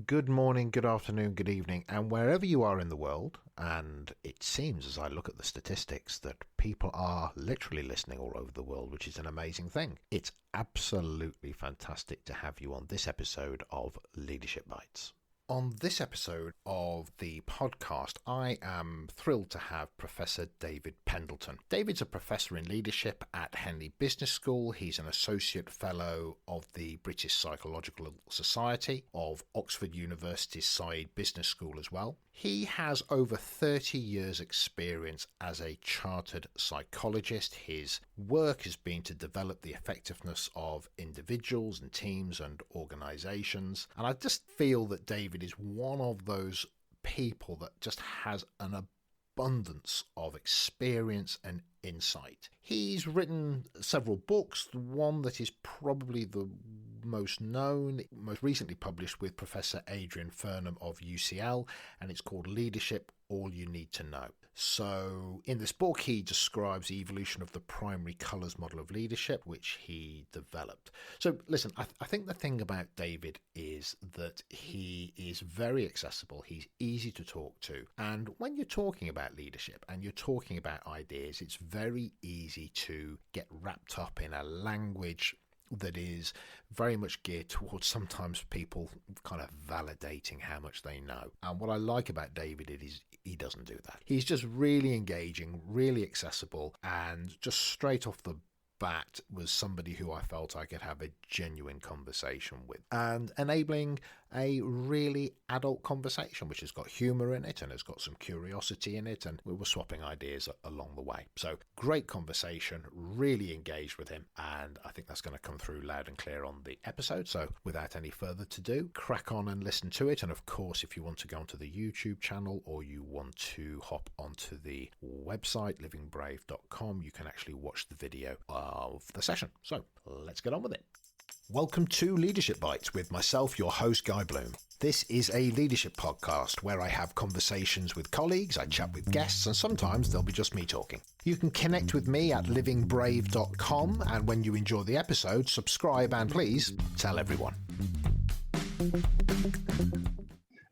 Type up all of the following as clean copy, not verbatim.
Good morning, good afternoon, good evening, and wherever you are in the world, and it seems as I look at the statistics that people are literally listening all over the world, which is an amazing thing. It's absolutely fantastic to have you on this episode of Leadership Bites. On this episode of the podcast, I am thrilled to have Professor David Pendleton. David's a professor in leadership at Henley Business School. He's an associate fellow of the British Psychological Society, of Oxford University's Said Business School as well. He has over 30 years' experience as a chartered psychologist. His work has been to develop the effectiveness of individuals and teams and organisations. And I just feel that David is one of those people that just has an abundance of experience and insight. He's written several books. The one that is probably the most known, most recently published with Professor Adrian Furnham of UCL, and it's called Leadership, All You Need to Know. So in this book, he describes the evolution of the primary colours model of leadership, which he developed. So listen, I think the thing about David is that he is very accessible. He's easy to talk to. And when you're talking about leadership and you're talking about ideas, it's very easy to get wrapped up in a language that is very much geared towards sometimes people kind of validating how much they know. And what I like about David is he doesn't do that. He's just really engaging, really accessible, and just straight off the bat was somebody who I felt I could have a genuine conversation with, and enabling a really adult conversation which has got humour in it and has got some curiosity in it, and we were swapping ideas along the way. So great conversation, really engaged with him, and I think that's going to come through loud and clear on the episode. So without any further ado, crack on and listen to it. And of course, if you want to go onto the YouTube channel or you want to hop onto the website livingbrave.com, you can actually watch the video of the session. So let's get on with it. Welcome to Leadership Bites with myself, your host, Guy Bloom. This is a leadership podcast where I have conversations with colleagues, I chat with guests, and sometimes there'll be just me talking. You can connect with me at livingbrave.com, and when you enjoy the episode, subscribe and please tell everyone. Have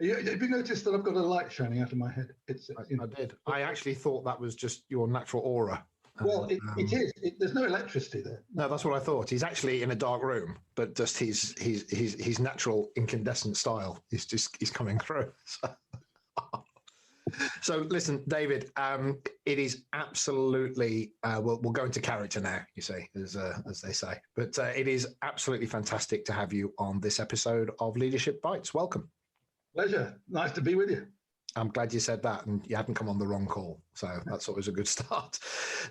you noticed that I've got a light shining out of my head? I did. I actually thought that was just your natural aura. Well, it is. There's no electricity there. No, that's what I thought. He's actually in a dark room, but just his natural incandescent style is coming through. So listen, David, it is absolutely, we'll go into character now, you see, as they say, but it is absolutely fantastic to have you on this episode of Leadership Bites. Welcome. Pleasure. Nice to be with you. I'm glad you said that and you hadn't come on the wrong call. So that's always a good start.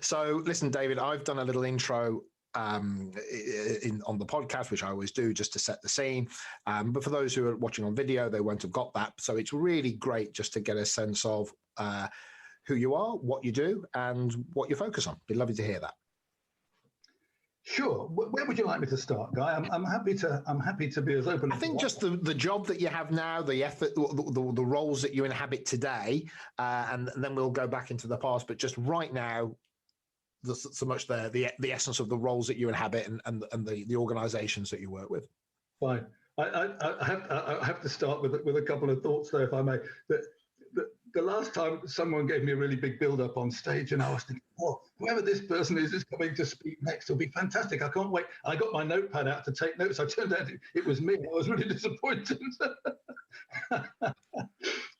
So listen, David, I've done a little intro on the podcast, which I always do just to set the scene. But for those who are watching on video, they won't have got that. So it's really great just to get a sense of who you are, what you do, and what you focus on. Be lovely to hear that. Sure. Where would you like me to start, Guy? I'm happy to be as open. I think just the job that you have now, the effort, the roles that you inhabit today, and then we'll go back into the past. But just right now, so much there, the essence of the roles that you inhabit and the organisations that you work with. Fine. I have to start with a couple of thoughts, though, if I may. The last time someone gave me a really big build-up on stage, and I was thinking, oh, whoever this person is coming to speak next will be fantastic. I can't wait. I got my notepad out to take notes. I turned out it was me. I was really disappointed.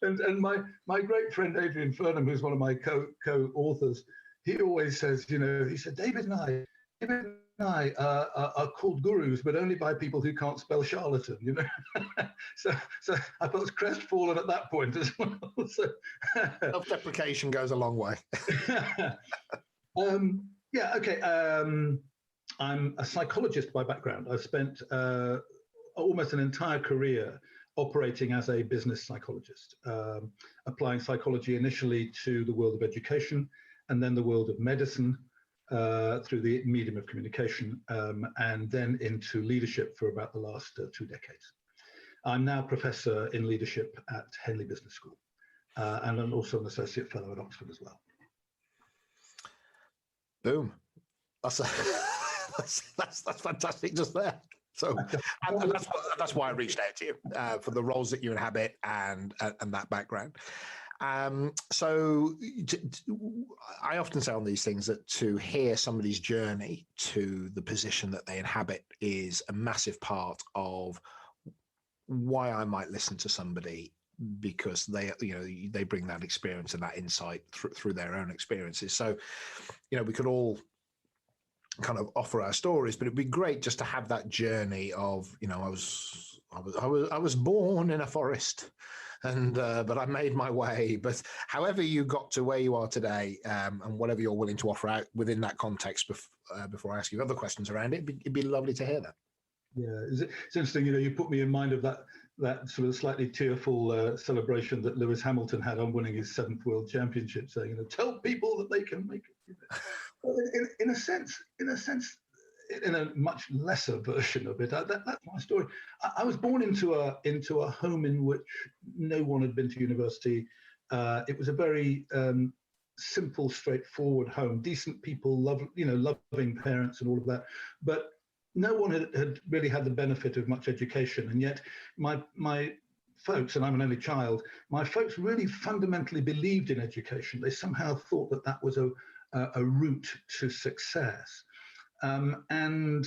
and my great friend Adrian Furnham, who's one of my co-authors, he always says, he said, David and I are called gurus, but only by people who can't spell charlatan, so I felt crestfallen at that point as well. So, self-deprecation goes a long way. Okay. I'm a psychologist by background. I've spent almost an entire career operating as a business psychologist, applying psychology initially to the world of education and then the world of medicine, through the medium of communication, and then into leadership for about the last 2 decades. I'm now professor in leadership at Henley Business School, and I'm also an associate fellow at Oxford as well. Boom. That's fantastic just there. So and that's why I reached out to you for the roles that you inhabit and that background. So I often say on these things that to hear somebody's journey to the position that they inhabit is a massive part of why I might listen to somebody, because they bring that experience and that insight through their own experiences. So, we could all kind of offer our stories, but it'd be great just to have that journey of, I was born in a forest, and but I made my way. But however you got to where you are today, and whatever you're willing to offer out within that context, before I ask you other questions around it, it'd be lovely to hear that. Yeah, it's interesting. You put me in mind of that sort of slightly tearful celebration that Lewis Hamilton had on winning his 7th World Championship, saying, "Tell people that they can make it." Well, in a sense, in a much lesser version of it, that's my story. I was born into a home in which no one had been to university. It was a very simple, straightforward home. Decent people, loving parents, and all of that, but no one had really had the benefit of much education. And yet my folks, and I'm an only child, my folks really fundamentally believed in education. They somehow thought that was a route to success. And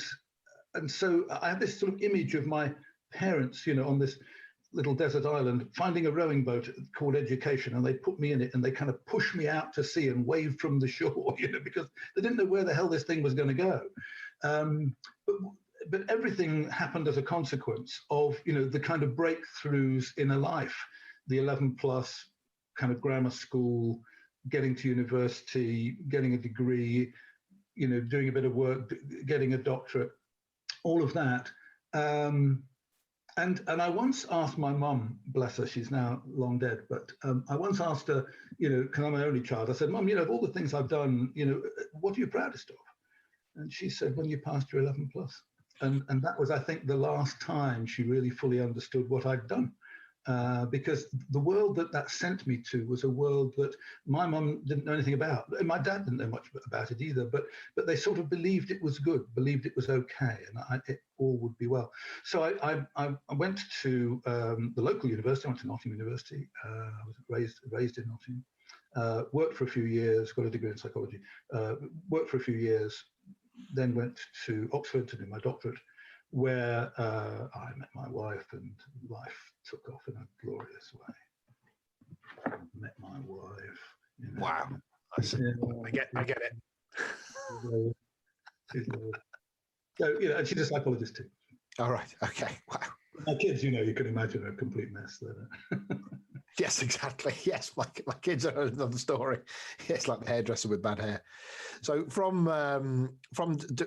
so I have this sort of image of my parents, on this little desert island, finding a rowing boat called education, and they put me in it and they kind of pushed me out to sea and waved from the shore, because they didn't know where the hell this thing was going to go. But everything happened as a consequence of, the kind of breakthroughs in a life, the 11 plus kind of grammar school, getting to university, getting a degree, doing a bit of work, getting a doctorate, all of that. And I once asked my mum, bless her, she's now long dead, but I once asked her, because I'm an only child, I said, "Mum, of all the things I've done, what are you proudest of?" And she said, "When you passed your 11 plus." And that was, I think, the last time she really fully understood what I'd done. Because the world that sent me to was a world that my mum didn't know anything about. And my dad didn't know much about it either, but they sort of believed it was good, believed it was okay, and it all would be well. So I went to the local university. I went to Nottingham University. I was raised in Nottingham. Worked for a few years, got a degree in psychology. Worked for a few years, then went to Oxford to do my doctorate, where I met my wife, and life took off in a glorious way. I met my wife. Wow. I get it. So, and she's a psychologist too. All right. Okay. Wow. My kids, you can imagine a complete mess there. Yes, exactly. Yes, my kids are another story. It's like the hairdresser with bad hair. So from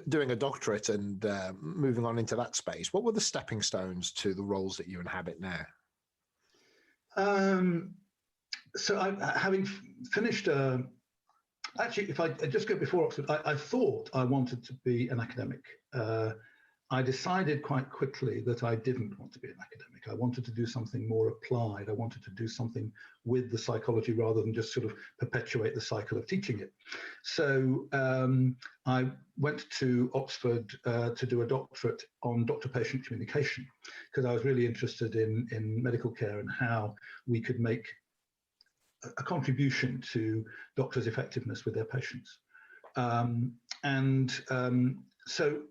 doing a doctorate and moving on into that space, what were the stepping stones to the roles that you inhabit now? So having finished, actually, if I just go before Oxford, I thought I wanted to be an academic. I decided quite quickly that I didn't want to be an academic. I wanted to do something more applied. I wanted to do something with the psychology rather than just sort of perpetuate the cycle of teaching it. So I went to Oxford to do a doctorate on doctor-patient communication, because I was really interested in medical care and how we could make a contribution to doctors' effectiveness with their patients. So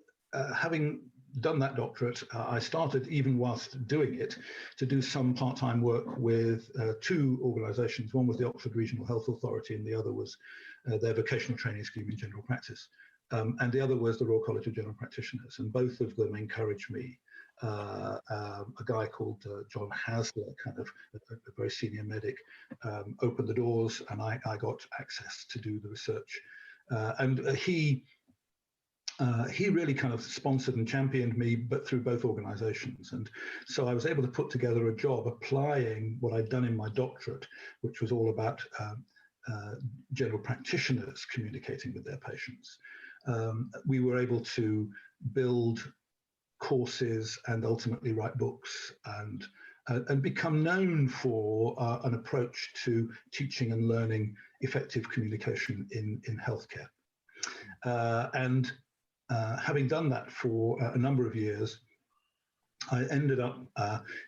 having done that doctorate, I started, even whilst doing it, to do some part-time work with two organisations. One was the Oxford Regional Health Authority, and the other was their vocational training scheme in general practice. And the other was the Royal College of General Practitioners, and both of them encouraged me. A guy called John Hasler, kind of a very senior medic, opened the doors, and I got access to do the research. And he really kind of sponsored and championed me, but through both organizations. And so I was able to put together a job applying what I'd done in my doctorate, which was all about general practitioners communicating with their patients. We were able to build courses and ultimately write books and become known for an approach to teaching and learning effective communication in healthcare. Having done that for a number of years, I ended up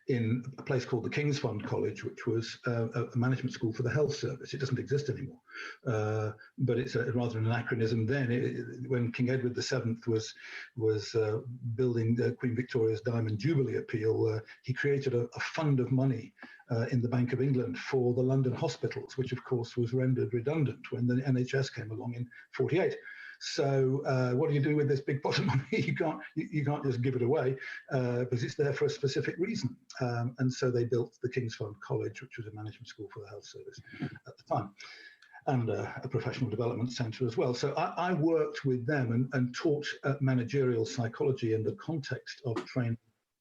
in a place called the King's Fund College, which was a management school for the health service. It doesn't exist anymore, but it's rather an anachronism then. When King Edward VII was building Queen Victoria's Diamond Jubilee Appeal, he created a fund of money in the Bank of England for the London hospitals, which of course was rendered redundant when the NHS came along in '48. So what do you do with this big pot of money? You can't just give it away because it's there for a specific reason. And so they built the King's Fund College, which was a management school for the health service at the time, and a professional development centre as well. So I worked with them and taught managerial psychology in the context of training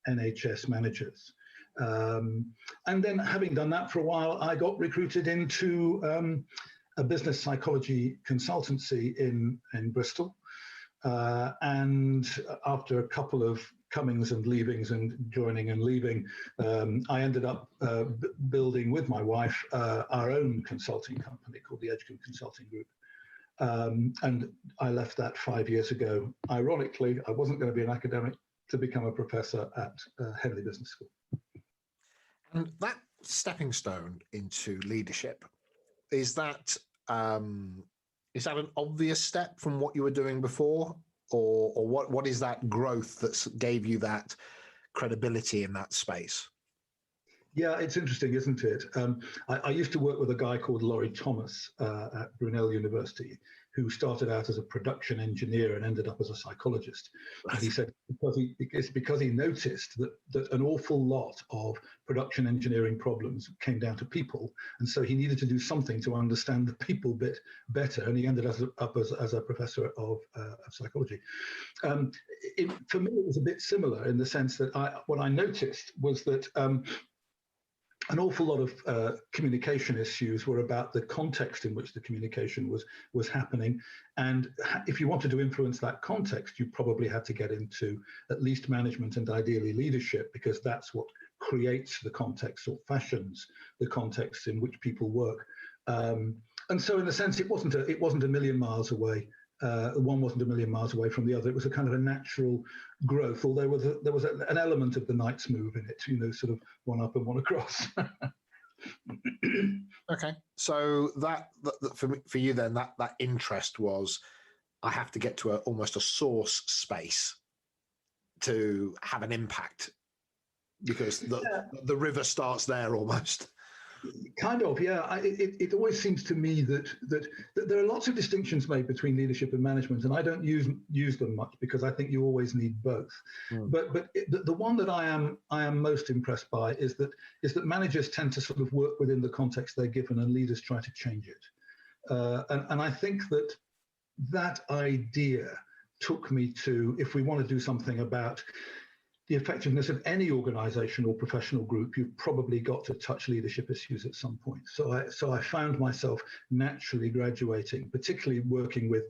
NHS managers. And then having done that for a while, I got recruited into a business psychology consultancy in Bristol. And after a couple of comings and leavings and joining and leaving, I ended up building with my wife our own consulting company called the Adrian Consulting Group. And I left that 5 years ago. Ironically, I wasn't going to be an academic to become a professor at Henley Business School. And that stepping stone into leadership, is that an obvious step from what you were doing before, or what is that growth that gave you that credibility in that space? Yeah, it's interesting, isn't it? I used to work with a guy called Laurie Thomas at Brunel University, who started out as a production engineer and ended up as a psychologist. And he said it's because he noticed that an awful lot of production engineering problems came down to people, and so he needed to do something to understand the people bit better. And he ended up as a professor of psychology. For me, it was a bit similar in the sense that what I noticed was that an awful lot of communication issues were about the context in which the communication was happening. And if you wanted to influence that context, you probably had to get into at least management and ideally leadership, because that's what creates the context or fashions the context in which people work. And so in a sense, it wasn't a million miles away. One wasn't a million miles away from the other. It was a kind of a natural growth, although there was an element of the knight's move in it, sort of one up and one across. Okay, so that for you then, that interest was, I have to get to almost a source space to have an impact, because the river starts there almost. Kind of, yeah. It always seems to me that there are lots of distinctions made between leadership and management, and I don't use them much because I think you always need both. But the one that I am most impressed by is that managers tend to sort of work within the context they're given, and leaders try to change it. And I think that idea took me to, if we want to do something about the effectiveness of any organisation or professional group, you've probably got to touch leadership issues at some point. So I found myself naturally graduating, particularly working with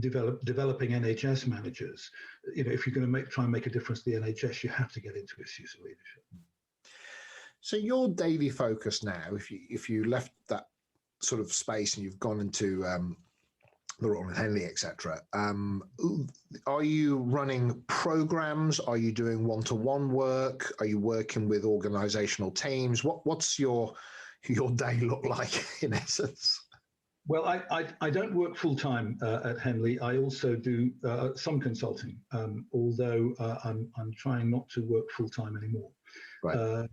developing NHS managers. If you're going to try and make a difference to the NHS, you have to get into issues of leadership. So your daily focus now, if you left that sort of space and you've gone into the Royal and Henley, etc. Are you running programs? Are you doing one-to-one work? Are you working with organisational teams? What's your day look like in essence? Well, I don't work full-time at Henley. I also do some consulting, although I'm trying not to work full-time anymore. Right.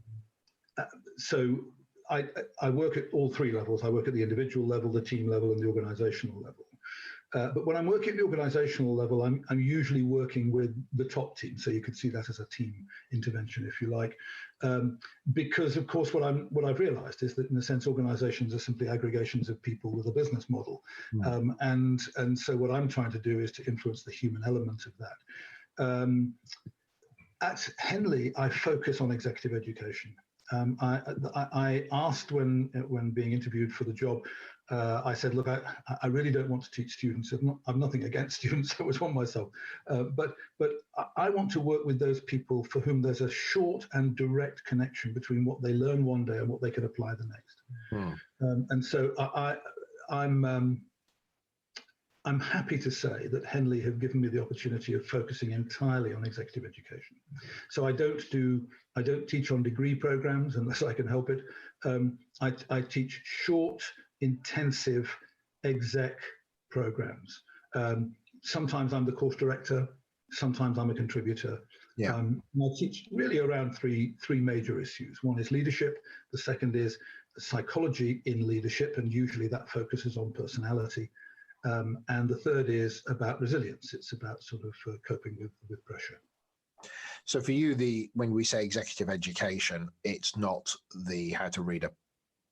So I work at all three levels. I work at the individual level, the team level, and the organisational level. But when I'm working at the organisational level, I'm usually working with the top team. So you could see that as a team intervention, if you like, because of course what I've realised is that in a sense organisations are simply aggregations of people with a business model, and so what I'm trying to do is to influence the human element of that. At Henley, I focus on executive education. I asked when being interviewed for the job, I said, look, I really don't want to teach students. I've nothing against students. I was one myself. But I want to work with those people for whom there's a short and direct connection between what they learn one day and what they can apply the next. And so I'm happy to say that Henley have given me the opportunity of focusing entirely on executive education. So I don't teach on degree programs unless I can help it. I teach short, intensive exec programs. Sometimes I'm the course director, sometimes I'm a contributor. Yeah. I teach really around three major issues. One is leadership. The second is psychology in leadership, and usually that focuses on personality. And the third is about resilience. It's about sort of coping with pressure. So for you, when we say executive education, it's not the how to read a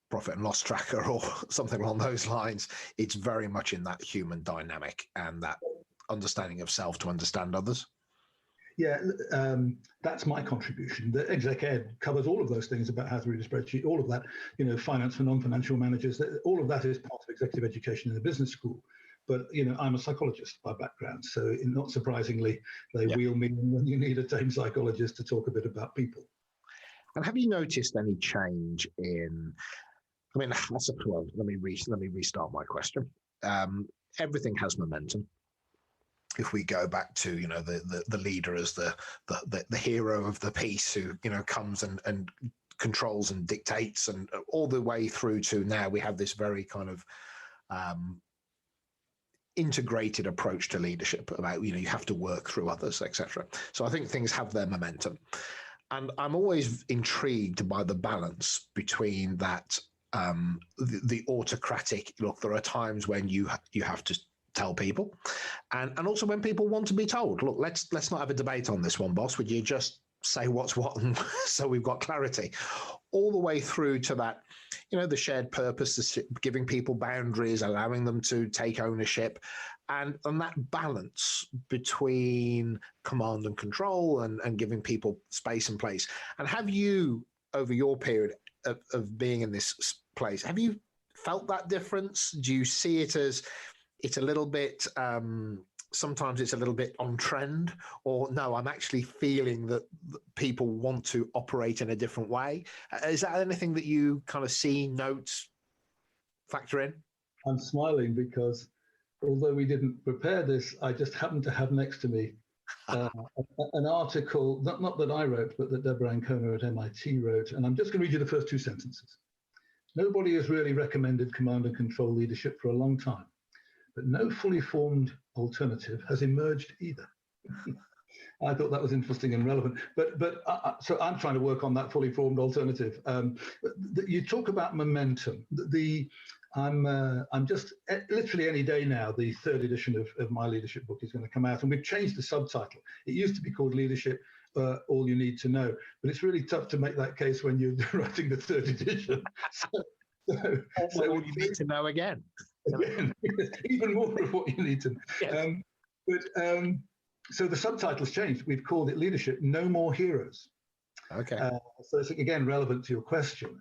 profit and loss tracker or something along those lines. It's very much in that human dynamic and that understanding of self to understand others. Yeah, that's my contribution. The exec ed covers all of those things about how to read a spreadsheet, all of that, finance for non-financial managers, all of that is part of executive education in the business school. But, I'm a psychologist by background, so not surprisingly, they wheel me when you need a tame psychologist to talk a bit about people. And have you noticed any change in, let me restart my question. Everything has momentum. If we go back to the leader as the hero of the piece who comes and controls and dictates, and all the way through to now we have this very kind of integrated approach to leadership about you have to work through others, etc. So I think things have their momentum, and I'm always intrigued by the balance between that the autocratic look. There are times when you have to tell people, and also when people want to be told, look, let's not have a debate on this one, boss. Would you just say what's what, and so we've got clarity, all the way through to that, the shared purpose, giving people boundaries, allowing them to take ownership, and that balance between command and control and giving people space and place. And have you, over your period of being in this place, have you felt that difference? Do you see it as it's a little bit, sometimes it's a little bit on trend, or no, I'm actually feeling that people want to operate in a different way? Is that anything that you kind of see, notes, factor in? I'm smiling because although we didn't prepare this, I just happened to have next to me an article, not that I wrote, but that Deborah Ancona at MIT wrote. And I'm just going to read you the first two sentences. Nobody has really recommended command and control leadership for a long time, but no fully formed alternative has emerged either. I thought that was interesting and relevant. So I'm trying to work on that fully formed alternative. You talk about momentum. I'm just literally any day now, the third edition of my leadership book is going to come out, and we've changed the subtitle. It used to be called Leadership, All You Need to Know, but it's really tough to make that case when you're writing the third edition. So all you need to know again. Even more of what you need to know. Yes. So the subtitle's changed. We've called it Leadership, No More Heroes. Okay. So it's, again, relevant to your question.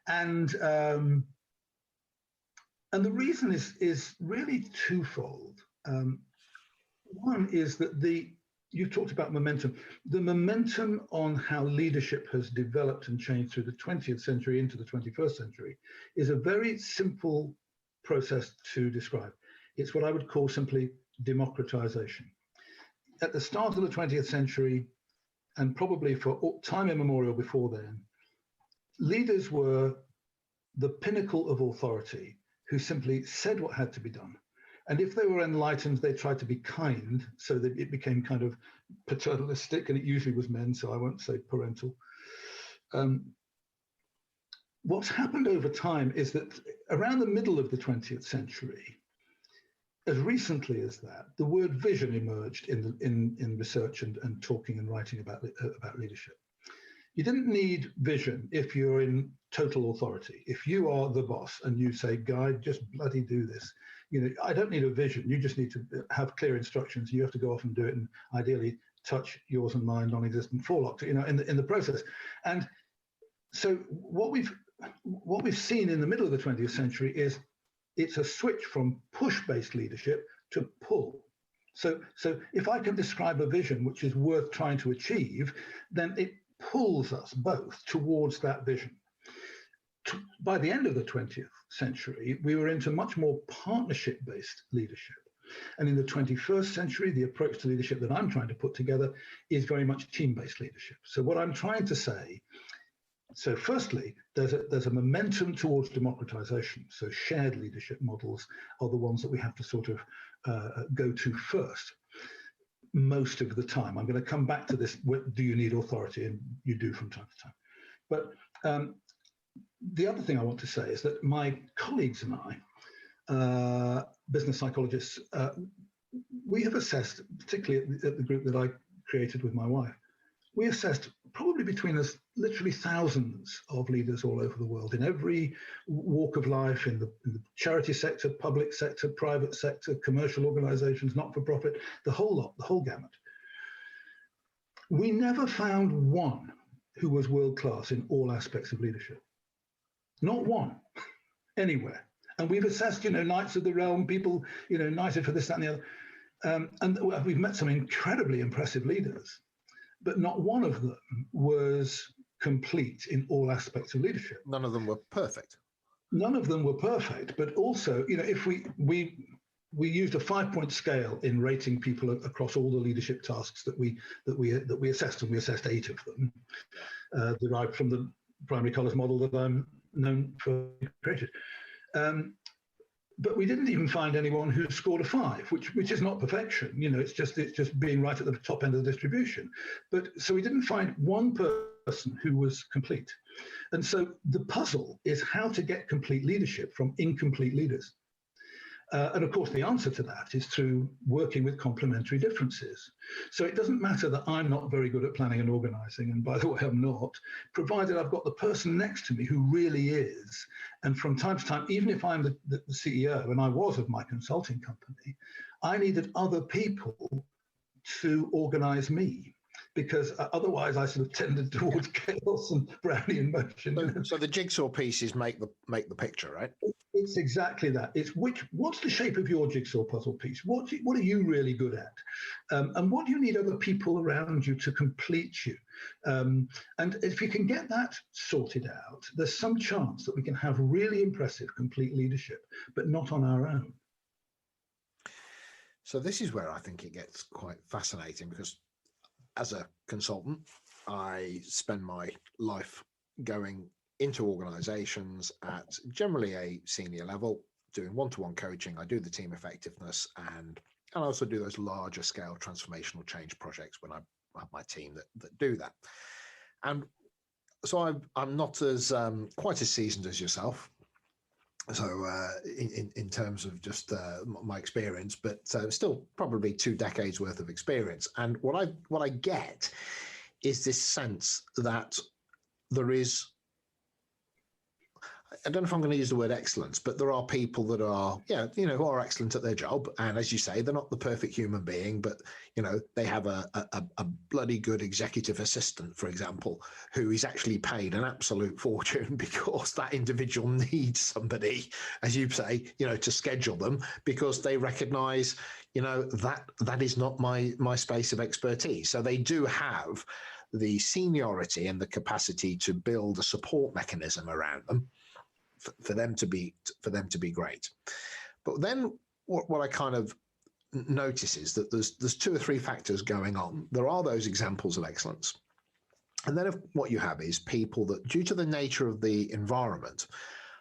And the reason is really twofold. One is that you talked about momentum. The momentum on how leadership has developed and changed through the 20th century into the 21st century is a very simple process to describe. It's what I would call simply democratization. At the start of the 20th century, and probably for time immemorial before then, leaders were the pinnacle of authority who simply said what had to be done. And if they were enlightened, they tried to be kind, so that it became kind of paternalistic, and it usually was men, so I won't say parental. What's happened over time is that around the middle of the 20th century, as recently as that, the word vision emerged in research and talking and writing about leadership. You didn't need vision if you're in total authority. If you are the boss and you say, "Guy, just bloody do this," I don't need a vision. You just need to have clear instructions. You have to go off and do it, and ideally touch yours and mine non-existent forelocks, in the process. And so what we've seen in the middle of the 20th century is it's a switch from push-based leadership to pull. So if I can describe a vision which is worth trying to achieve, then it pulls us both towards that vision. By the end of the 20th century, we were into much more partnership-based leadership. And in the 21st century, the approach to leadership that I'm trying to put together is very much team-based leadership. So what I'm trying to say, so firstly, there's a momentum towards democratization. So shared leadership models are the ones that we have to sort of go to first. Most of the time, I'm going to come back to this. Do you need authority? And you do from time to time. But the other thing I want to say is that my colleagues and I, business psychologists, we have assessed, particularly at the group that I created with my wife, we assessed probably between us literally thousands of leaders all over the world in every walk of life, in the charity sector, public sector, private sector, commercial organizations, not-for-profit, the whole lot, the whole gamut. We never found one who was world-class in all aspects of leadership. Not one, anywhere. And we've assessed, Knights of the Realm, people, knighted for this, that, and the other. And we've met some incredibly impressive leaders, but not one of them was complete in all aspects of leadership. None of them were perfect. None of them were perfect, but also, if we used a 5-point scale in rating people across all the leadership tasks that we assessed, and we assessed 8 of them, derived from the primary colours model that I'm known for created. But we didn't even find anyone who scored a 5, which is not perfection. It's just being right at the top end of the distribution. But so we didn't find one person who was complete. And so the puzzle is how to get complete leadership from incomplete leaders. And of course, the answer to that is through working with complementary differences. So it doesn't matter that I'm not very good at planning and organizing, and by the way, I'm not, provided I've got the person next to me who really is. And from time to time, even if I'm the CEO, and I was of my consulting company, I needed other people to organize me, because otherwise I sort of tended towards chaos and Brownian motion. So the jigsaw pieces make the picture, right? It's exactly that. It's what's the shape of your jigsaw puzzle piece? What are you really good at? And what do you need other people around you to complete you? And if you can get that sorted out, there's some chance that we can have really impressive complete leadership, but not on our own. So this is where I think it gets quite fascinating, because as a consultant, I spend my life going into organizations at generally a senior level, doing one-to-one coaching. I do the team effectiveness, and I also do those larger scale transformational change projects when I have my team that do that. And so I'm not as quite as seasoned as yourself. So in terms of just my experience, but still probably 2 decades worth of experience. And what I get is this sense that there is, I don't know if I'm going to use the word excellence, but there are people that are, who are excellent at their job. And as you say, they're not the perfect human being, but, they have a bloody good executive assistant, for example, who is actually paid an absolute fortune because that individual needs somebody, as you say, to schedule them, because they recognize, that is not my space of expertise. So they do have the seniority and the capacity to build a support mechanism around them for them to be great. But then what I kind of notice is that there's 2 or 3 factors going on. There are those examples of excellence. And then what you have is people that, due to the nature of the environment,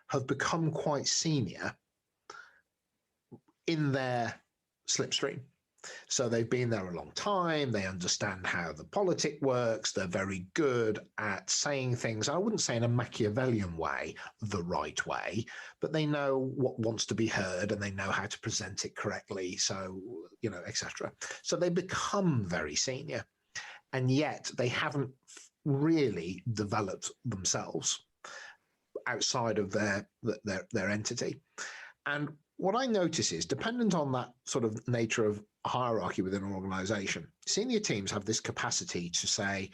have become quite senior in their slipstream. So they've been there a long time. They understand how the politic works. They're very good at saying things, I wouldn't say in a Machiavellian way, the right way, but they know what wants to be heard and they know how to present it correctly. So, etc. So they become very senior, and yet they haven't really developed themselves outside of their entity. And what I notice is, dependent on that sort of nature of hierarchy within an organization, senior teams have this capacity to say,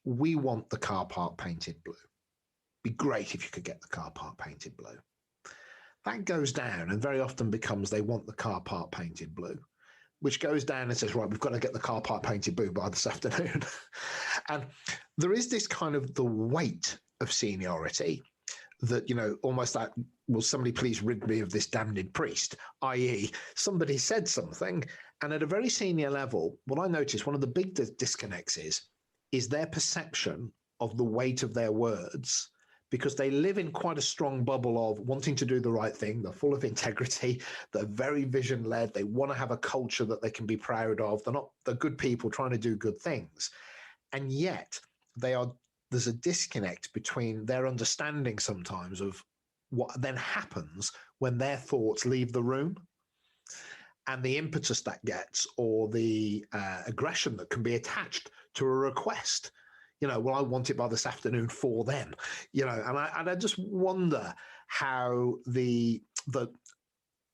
we want the car park painted blue. Be great if you could get the car park painted blue. That goes down and very often becomes they want the car park painted blue, which goes down and says, right, we've got to get the car park painted blue by this afternoon. And there is this kind of the weight of seniority that, almost that, will somebody please rid me of this damned priest, i.e. somebody said something, and at a very senior level, what I noticed, one of the big disconnects is their perception of the weight of their words, because they live in quite a strong bubble of wanting to do the right thing. They're full of integrity. They're very vision-led. They want to have a culture that they can be proud of. They're good people trying to do good things. And yet there's a disconnect between their understanding sometimes of what then happens when their thoughts leave the room, and the impetus that gets, or the aggression that can be attached to a request. Well, I want it by this afternoon for them. And I just wonder how the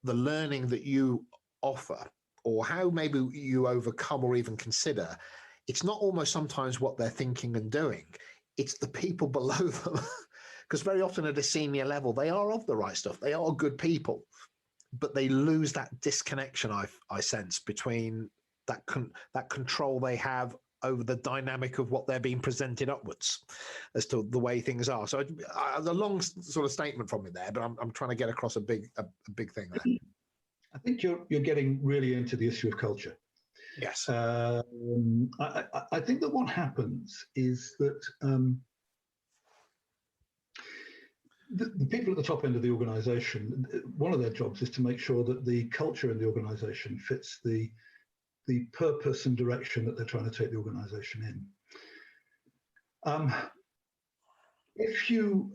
learning that you offer, or how maybe you overcome or even consider, it's not almost sometimes what they're thinking and doing, it's the people below them. Because very often at a senior level, they are of the right stuff. They are good people, but they lose that disconnection, I sense, between that control they have over the dynamic of what they're being presented upwards as to the way things are. So a long sort of statement from me there, but I'm trying to get across a big thing there. I think you're getting really into the issue of culture. Yes. I think that what happens is that the people at the top end of the organisation, one of their jobs is to make sure that the culture in the organisation fits the purpose and direction that they're trying to take the organisation in. If you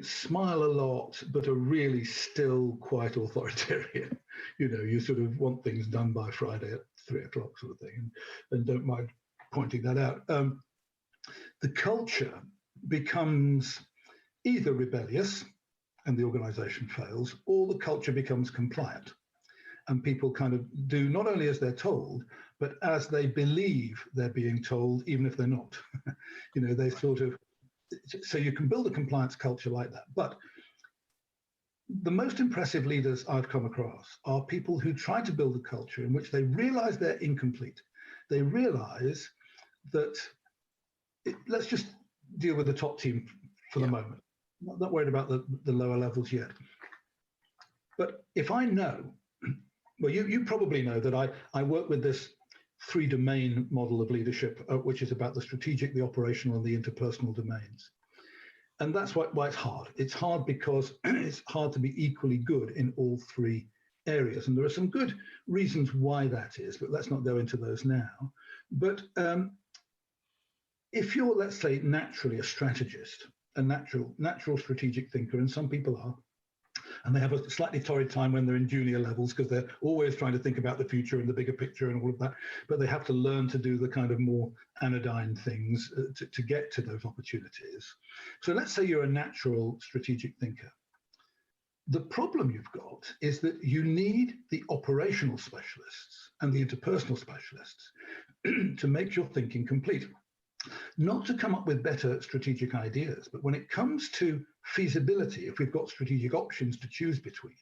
smile a lot but are really still quite authoritarian, you sort of want things done by Friday at 3:00 sort of thing, and don't mind pointing that out, the culture becomes either rebellious and the organisation fails, or the culture becomes compliant. And people kind of do not only as they're told, but as they believe they're being told, even if they're not. They sort of, so you can build a compliance culture like that. But the most impressive leaders I've come across are people who try to build a culture in which they realize they're incomplete. They realize that, let's just deal with the top team for the moment. I'm not worried about the lower levels yet. But if I know, well, you probably know that I work with this 3-domain model of leadership, which is about the strategic, the operational, and the interpersonal domains. And that's why it's hard. It's hard because it's hard to be equally good in all 3 areas. And there are some good reasons why that is, but let's not go into those now. But if you're, let's say, naturally a strategist, a natural strategic thinker, and some people are, and they have a slightly torrid time when they're in junior levels because they're always trying to think about the future and the bigger picture and all of that, but they have to learn to do the kind of more anodyne things to get to those opportunities. So let's say you're a natural strategic thinker. The problem you've got is that you need the operational specialists and the interpersonal specialists to make your thinking complete. Not to come up with better strategic ideas, but when it comes to feasibility, if we've got strategic options to choose between,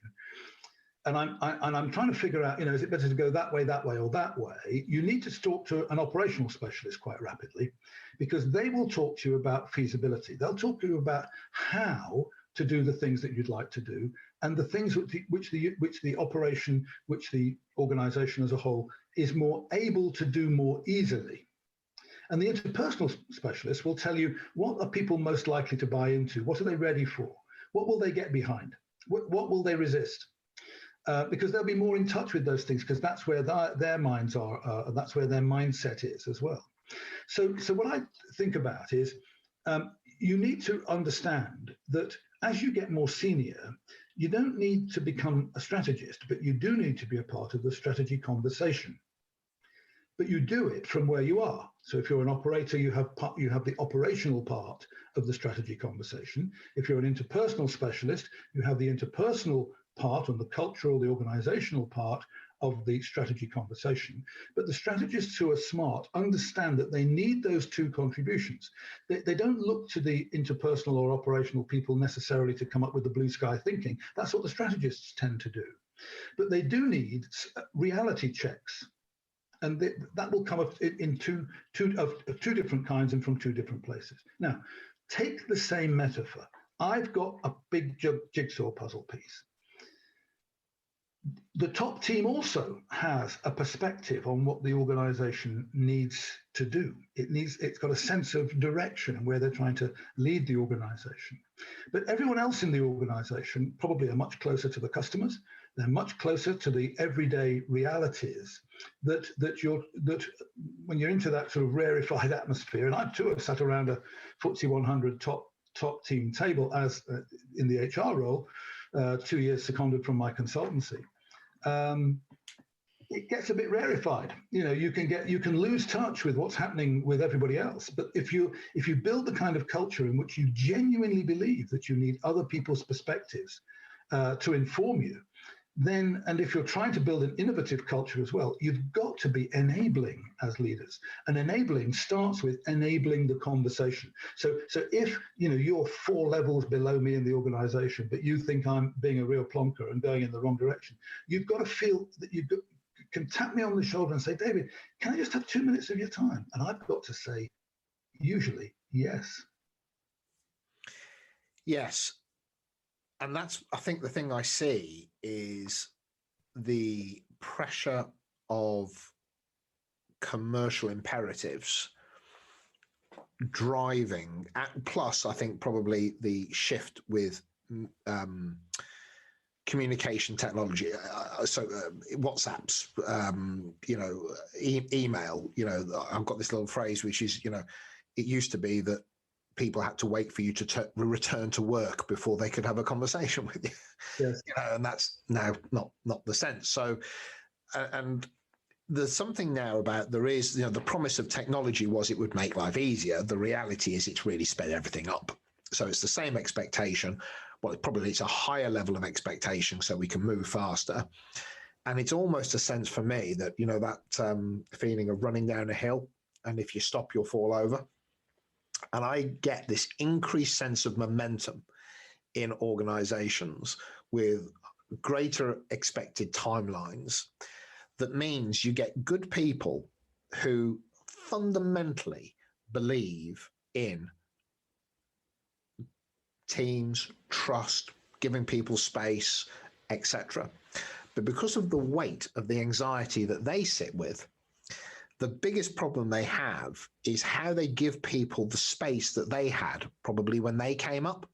and I'm trying to figure out, is it better to go that way, or that way, you need to talk to an operational specialist quite rapidly, because they will talk to you about feasibility. They'll talk to you about how to do the things that you'd like to do, and the things which the operation, which the organization as a whole is more able to do more easily. And the interpersonal specialist will tell you, what are people most likely to buy into? What are they ready for? What will they get behind? What will they resist? Because they'll be more in touch with those things, because that's where their minds are, that's where their mindset is as well. So what I think about is you need to understand that as you get more senior, you don't need to become a strategist, but you do need to be a part of the strategy conversation. But you do it from where you are. So if you're an operator, you have the operational part of the strategy conversation. If you're an interpersonal specialist, you have the interpersonal part and the cultural, the organizational part of the strategy conversation. But the strategists who are smart understand that they need those 2 contributions. They don't look to the interpersonal or operational people necessarily to come up with the blue sky thinking. That's what the strategists tend to do. But they do need reality checks. And that will come up in two different kinds and from 2 different places. Now, take the same metaphor. I've got a big jigsaw puzzle piece. The top team also has a perspective on what the organization needs to do. It's got a sense of direction and where they're trying to lead the organization. But everyone else in the organization probably are much closer to the customers. They're much closer to the everyday realities that when you're into that sort of rarefied atmosphere, and I too have sat around a FTSE 100 top team table as in the HR role, 2 years seconded from my consultancy. It gets a bit rarefied. You can lose touch with what's happening with everybody else. But if you build the kind of culture in which you genuinely believe that you need other people's perspectives to inform you, then, and if you're trying to build an innovative culture as well, you've got to be enabling as leaders. And enabling starts with enabling the conversation. So if you're 4 levels below me in the organization, but you think I'm being a real plonker and going in the wrong direction, you've got to feel that you can tap me on the shoulder and say, David, can I just have 2 minutes of your time? And I've got to say, usually, yes. Yes. And that's, I think, the thing I see is the pressure of commercial imperatives driving, plus I think probably the shift with communication technology, WhatsApps, email. I've got this little phrase which is, it used to be that people had to wait for you to return to work before they could have a conversation with you. Yes. And that's now not the sense. So, and there's something now about the promise of technology was it would make life easier. The reality is it's really sped everything up. So it's the same expectation. Well, it's a higher level of expectation so we can move faster. And it's almost a sense for me that, that feeling of running down a hill, and if you stop, you'll fall over. And I get this increased sense of momentum in organizations with greater expected timelines. That means you get good people who fundamentally believe in teams, trust, giving people space, etc. But because of the weight of the anxiety that they sit with, the biggest problem they have is how they give people the space that they had probably when they came up.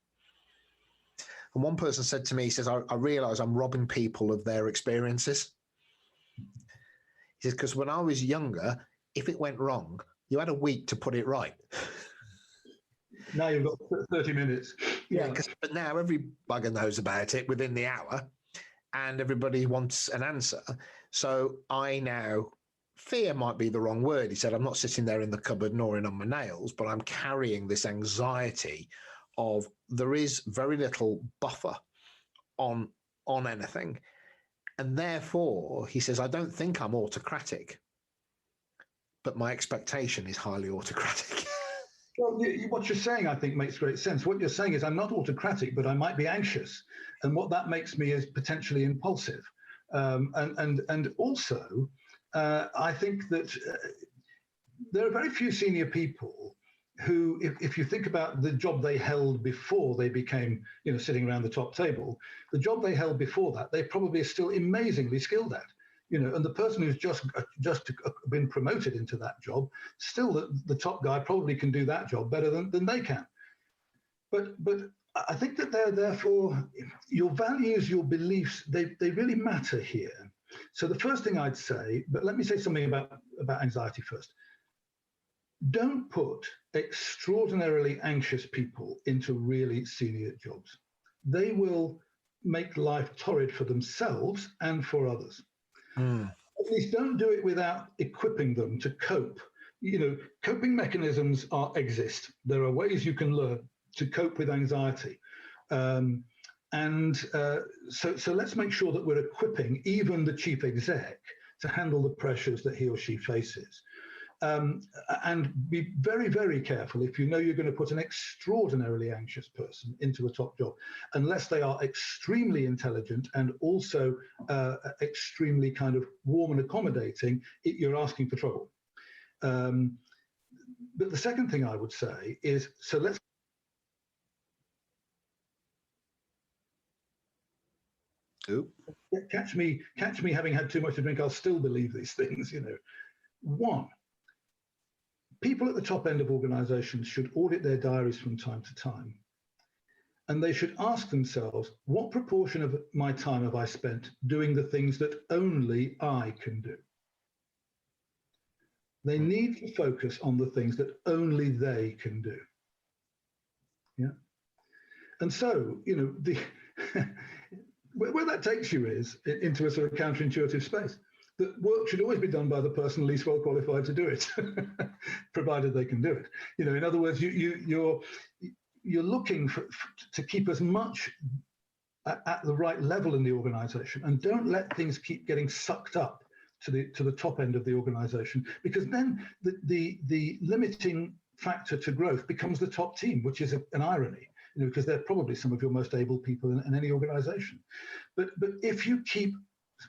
And one person said to me, he says, I realize I'm robbing people of their experiences. He says, because when I was younger, if it went wrong, you had a week to put it right. Now you've got 30 minutes. Yeah, but now every bugger knows about it within the hour and everybody wants an answer. So I now... fear might be the wrong word. He said, I'm not sitting there in the cupboard gnawing on my nails, but I'm carrying this anxiety of there is very little buffer on anything. And therefore, he says, I don't think I'm autocratic, but my expectation is highly autocratic. Well, what you're saying, I think, makes great sense. What you're saying is I'm not autocratic, but I might be anxious. And what that makes me is potentially impulsive. And also... I think that there are very few senior people who, if you think about the job they held before they became, sitting around the top table, the job they held before that, they probably are still amazingly skilled at, and the person who's just been promoted into that job, still the top guy probably can do that job better than they can. But I think that they're therefore, your values, your beliefs, they really matter here. So the first thing I'd say, but let me say something about anxiety first. Don't put extraordinarily anxious people into really senior jobs. They will make life torrid for themselves and for others. At least don't do it without equipping them to cope. Coping mechanisms exist. There are ways you can learn to cope with anxiety. So let's make sure that we're equipping even the chief exec to handle the pressures that he or she faces. And be very, very careful if you know you're going to put an extraordinarily anxious person into a top job, unless they are extremely intelligent and also extremely kind of warm and accommodating, you're asking for trouble. But the second thing I would say is, so let's Ooh. Catch me having had too much to drink, I'll still believe these things, you know. One, people at the top end of organizations should audit their diaries from time to time. And they should ask themselves, what proportion of my time have I spent doing the things that only I can do? They need to focus on the things that only they can do. Yeah. And so, you know, the where that takes you is into a sort of counterintuitive space. That work should always be done by the person least well qualified to do it, provided they can do it. You know, in other words, you're looking to keep as much at the right level in the organization, and don't let things keep getting sucked up to the top end of the organization, because then the limiting factor to growth becomes the top team, which is an irony, you know, because they're probably some of your most able people in any organization. But if you keep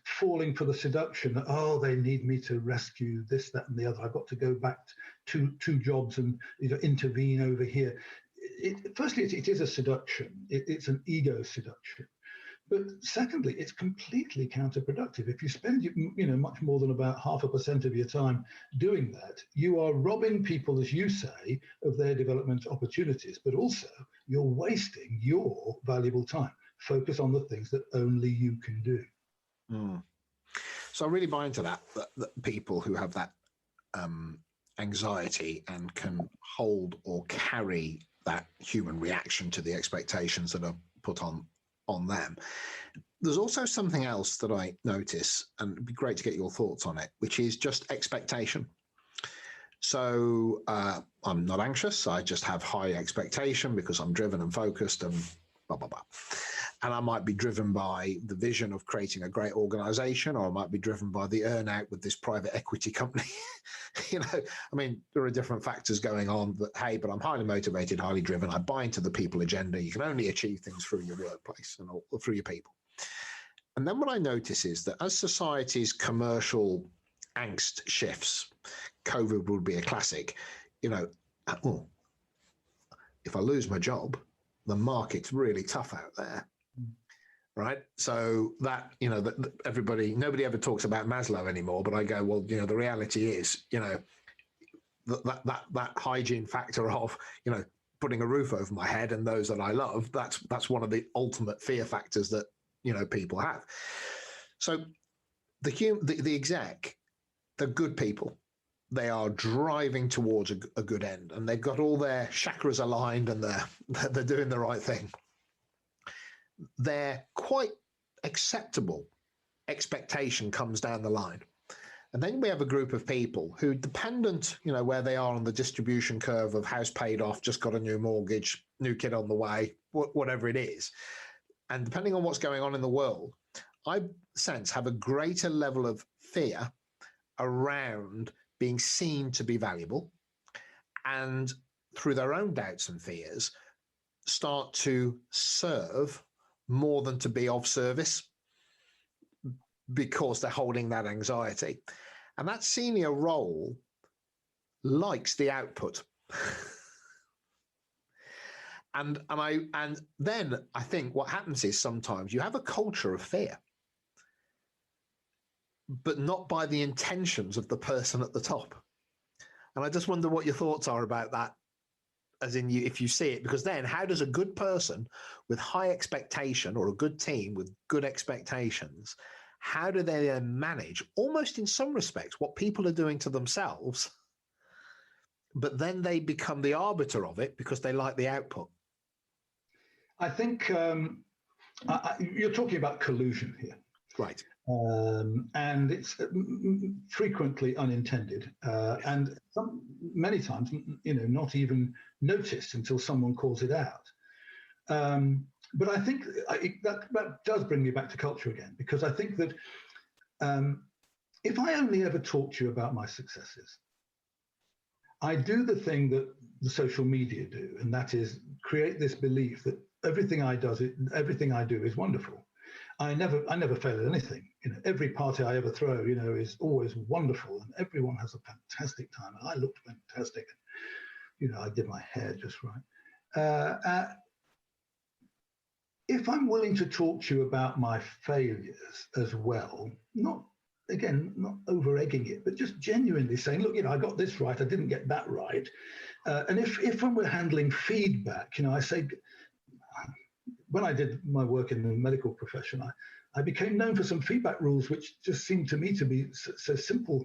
falling for the seduction that, oh, they need me to rescue this, that, and the other, I've got to go back to two jobs and, you know, intervene over here. Firstly, it is a seduction. It's an ego seduction. But secondly, it's completely counterproductive. If you spend, you know, much more than about 0.5% of your time doing that, you are robbing people, as you say, of their development opportunities, but also you're wasting your valuable time. Focus on the things that only you can do. Mm. So I really buy into that people who have that anxiety and can hold or carry that human reaction to the expectations that are put on them. There's also something else that I notice, and it'd be great to get your thoughts on it, which is just expectation. So I'm not anxious. I just have high expectation because I'm driven and focused and blah, blah, blah. And I might be driven by the vision of creating a great organization, or I might be driven by the earnout with this private equity company. You know, I mean, there are different factors going on, but hey, but I'm highly motivated, highly driven. I buy into the people agenda. You can only achieve things through your workplace and or through your people. And then what I notice is that as society's commercial angst shifts, COVID would be a classic, you know, oh, if I lose my job, the market's really tough out there. Right. So that, you know, nobody ever talks about Maslow anymore, but I go, well, you know, the reality is, you know, that hygiene factor of, you know, putting a roof over my head and those that I love, that's one of the ultimate fear factors that, you know, people have. So the exec, they're good people. They are driving towards a good end, and they've got all their chakras aligned, and they're doing the right thing. Their quite acceptable expectation comes down the line. And then we have a group of people who, dependent, you know, where they are on the distribution curve of house paid off, just got a new mortgage, new kid on the way, whatever it is. And depending on what's going on in the world, I sense have a greater level of fear around being seen to be valuable, and through their own doubts and fears, start to serve more than to be of service, because they're holding that anxiety. And that senior role likes the output. and then I think what happens is sometimes you have a culture of fear, but not by the intentions of the person at the top. And I just wonder what your thoughts are about that, as in if you see it, because then how does a good person with high expectation, or a good team with good expectations, how do they then manage, almost in some respects, what people are doing to themselves, but then they become the arbiter of it because they like the output? I think you're talking about collusion here. Right. And it's frequently unintended, and many times, you know, not even noticed until someone calls it out. But I think that does bring me back to culture again, because I think that if I only ever talk to you about my successes, I do the thing that the social media do, and that is create this belief that everything I do is wonderful. I never fail at anything. You know, every party I ever throw, you know, is always wonderful, and everyone has a fantastic time. And I looked fantastic. You know, I did my hair just right. if I'm willing to talk to you about my failures as well, not over egging it, but just genuinely saying, look, I got this right, I didn't get that right. And if when we're handling feedback, I say, when I did my work in the medical profession, I became known for some feedback rules which just seemed to me to be so simple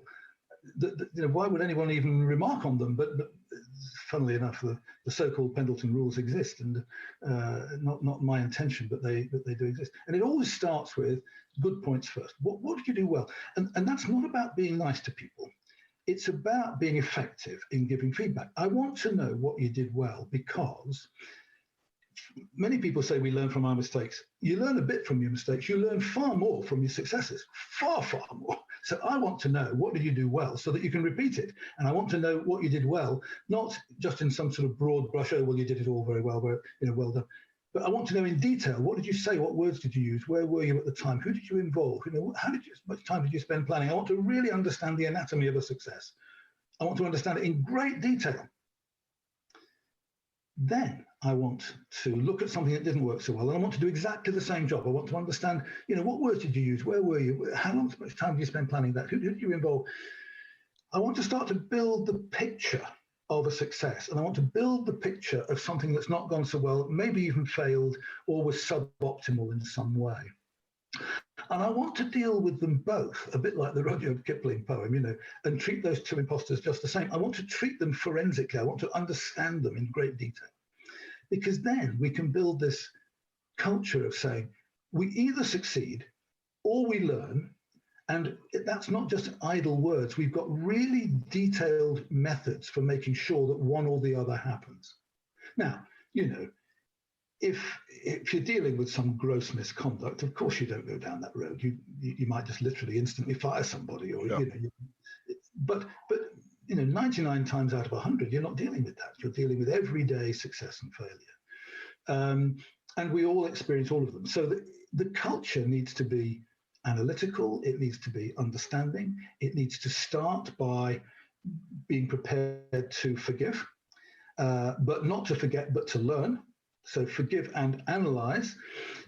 that why would anyone even remark on them? But funnily enough, the so-called Pendleton rules exist, and not my intention, but they do exist. And it always starts with good points first. What did you do well? And that's not about being nice to people. It's about being effective in giving feedback. I want to know what you did well, because many people say we learn from our mistakes. You learn a bit from your mistakes. You learn far more from your successes, far, far more. So I want to know, what did you do well so that you can repeat it? And I want to know what you did well, not just in some sort of broad brush, well, you did it all very well, well done. But I want to know in detail, what did you say? What words did you use? Where were you at the time? Who did you involve? How much time did you spend planning? I want to really understand the anatomy of a success. I want to understand it in great detail. Then I want to look at something that didn't work so well, and I want to do exactly the same job. I want to understand, what words did you use? Where were you? How much time did you spend planning that? Who did you involve? I want to start to build the picture of a success, and I want to build the picture of something that's not gone so well, maybe even failed, or was suboptimal in some way. And I want to deal with them both, a bit like the Rudyard Kipling poem, and treat those two imposters just the same. I want to treat them forensically. I want to understand them in great detail. Because then we can build this culture of saying, we either succeed or we learn. And that's not just idle words. We've got really detailed methods for making sure that one or the other happens. Now, if you're dealing with some gross misconduct, of course you don't go down that road. You might just literally instantly fire somebody, or Sure. But 99 times out of 100, you're not dealing with that. You're dealing with everyday success and failure, and we all experience all of them. So the culture needs to be analytical. It needs to be understanding. It needs to start by being prepared to forgive, but not to forget, but to learn. So forgive and analyze.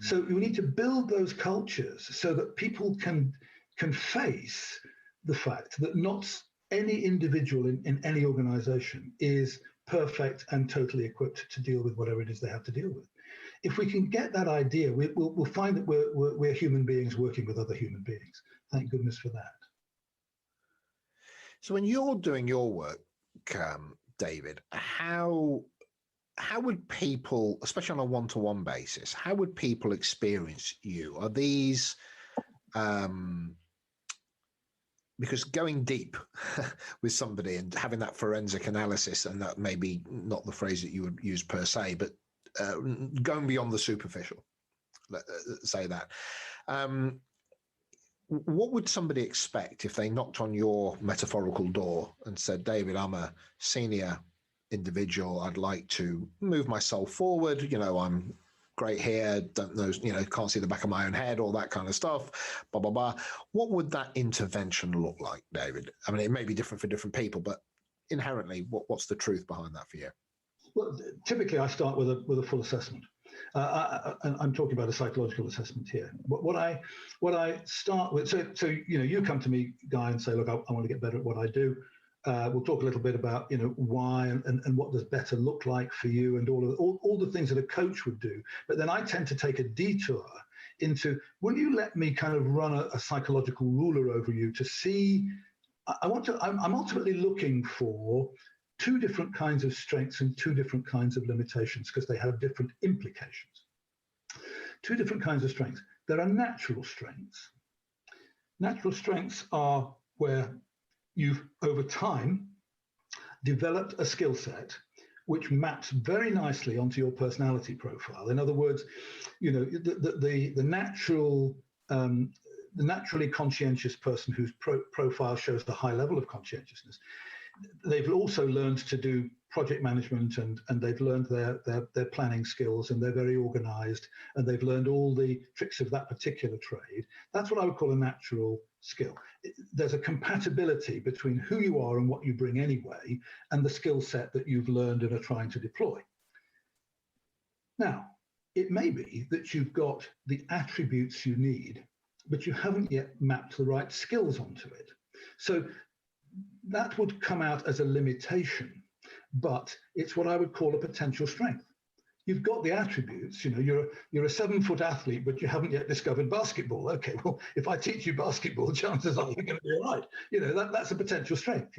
So we need to build those cultures so that people can face the fact that not any individual in any organization is perfect and totally equipped to deal with whatever it is they have to deal with. If we can get that idea, we'll find that we're human beings working with other human beings. Thank goodness for that. So when you're doing your work, David, how would people, especially on a one-to-one basis, how would people experience you? Are these, because going deep with somebody and having that forensic analysis, and that may be not the phrase that you would use per se, but going beyond the superficial, let's say that. What would somebody expect if they knocked on your metaphorical door and said, David, I'm a senior individual, I'd like to move myself forward, I'm great here, don't know, can't see the back of my own head, all that kind of stuff, blah, blah, blah. What would that intervention look like, David? I mean, it may be different for different people, but inherently, what's the truth behind that for you? Well, typically I start with a full assessment. I'm talking about a psychological assessment here. What I start with, so you come to me, Guy, and say, look, I want to get better at what I do. We'll talk a little bit about why and what does better look like for you, and all the things that a coach would do. But then I tend to take a detour into, will you let me kind of run a psychological ruler over you to see? I'm ultimately looking for two different kinds of strengths and two different kinds of limitations, because they have different implications. Two different kinds of strengths. There are natural strengths. Natural strengths are where you've, over time, developed a skill set which maps very nicely onto your personality profile. In other words, the naturally conscientious person whose profile shows a high level of conscientiousness, they've also learned to do project management, and they've learned their planning skills, and they're very organized, and they've learned all the tricks of that particular trade. That's what I would call a natural skill. There's a compatibility between who you are and what you bring anyway, and the skill set that you've learned and are trying to deploy. Now, It may be that you've got the attributes you need, but you haven't yet mapped the right skills onto it. So that would come out as a limitation, but it's what I would call a potential strength. You've got the attributes, you're a 7-foot athlete, but you haven't yet discovered basketball. Okay, well, if I teach you basketball, chances are you're going to be all right. That's a potential strength.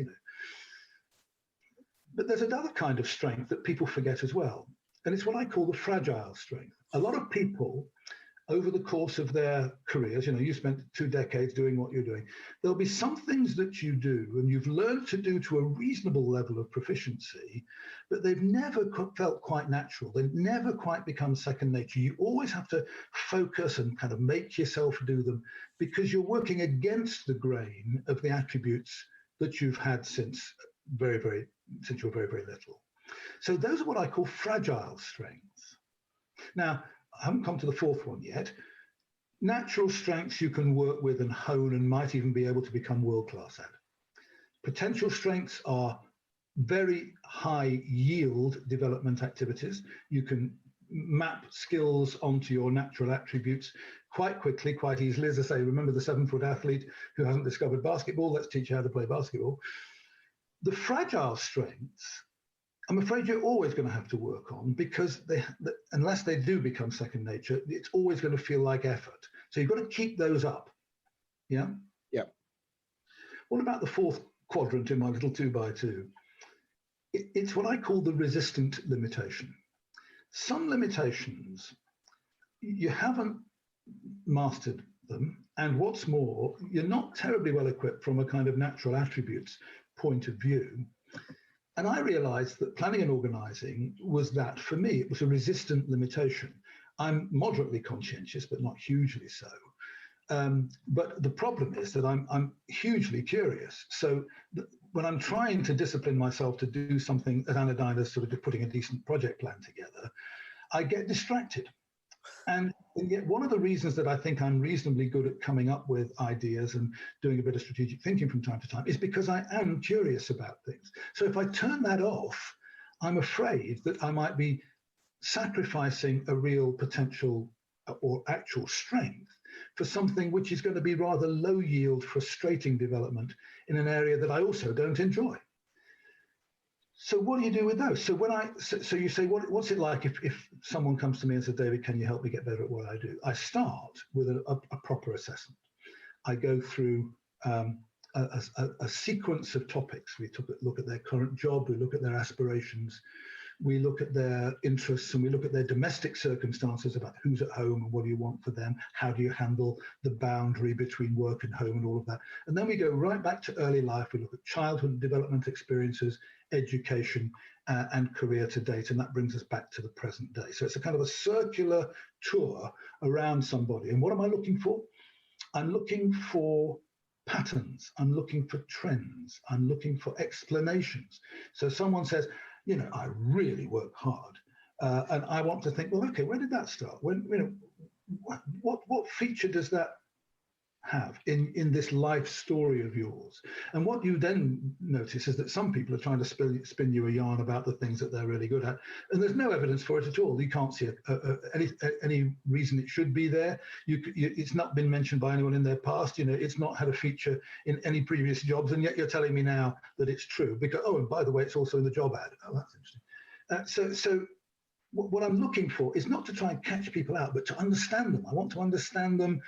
But there's another kind of strength that people forget as well, and it's what I call the fragile strength. A lot of people, over the course of their careers, you spent 2 decades doing what you're doing, there'll be some things that you do and you've learned to do to a reasonable level of proficiency, but they've never felt quite natural. They've never quite become second nature. You always have to focus and kind of make yourself do them because you're working against the grain of the attributes that you've had since you're very, very little. So those are what I call fragile strengths. Now, I haven't come to the fourth one yet. Natural strengths you can work with and hone and might even be able to become world-class at. Potential strengths are very high yield development activities. You can map skills onto your natural attributes quite quickly, quite easily. As I say, remember the 7-foot athlete who hasn't discovered basketball? Let's teach you how to play basketball. The fragile strengths, I'm afraid you're always going to have to work on because unless they do become second nature, it's always going to feel like effort. So you've got to keep those up. Yeah? Yeah. What about the fourth quadrant in my little 2x2? It's what I call the resistant limitation. Some limitations, you haven't mastered them. And what's more, you're not terribly well equipped from a kind of natural attributes point of view. And I realized that planning and organizing was that, for me, it was a resistant limitation. I'm moderately conscientious, but not hugely so. But the problem is that I'm hugely curious. So when I'm trying to discipline myself to do something as anodyne as sort of putting a decent project plan together, I get distracted. And yet one of the reasons that I think I'm reasonably good at coming up with ideas and doing a bit of strategic thinking from time to time is because I am curious about things. So if I turn that off, I'm afraid that I might be sacrificing a real potential or actual strength for something which is going to be rather low yield, frustrating development in an area that I also don't enjoy. So what do you do with those? So so you say, what's it like if someone comes to me and says, David, can you help me get better at what I do? I start with a proper assessment. I go through a sequence of topics. We look at their current job, we look at their aspirations, we look at their interests, and we look at their domestic circumstances about who's at home and what do you want for them, how do you handle the boundary between work and home and all of that. And then we go right back to early life. We look at childhood development experiences, education, and career to date, and that brings us back to the present day. So it's a kind of a circular tour around somebody. And what am I looking for? I'm looking for patterns. I'm looking for trends. I'm looking for explanations. So someone says, I really work hard, and I want to think, well, okay, where did that start? What feature does that have in this life story of yours? And what you then notice is that some people are trying to spin you a yarn about the things that they're really good at, and there's no evidence for it at all. You can't see any reason it should be there. It's not been mentioned by anyone in their past. It's not had a feature in any previous jobs, and yet you're telling me now that it's true because, and by the way, it's also in the job ad. Oh, that's interesting. So what I'm looking for is not to try and catch people out, but to understand them. I want to understand them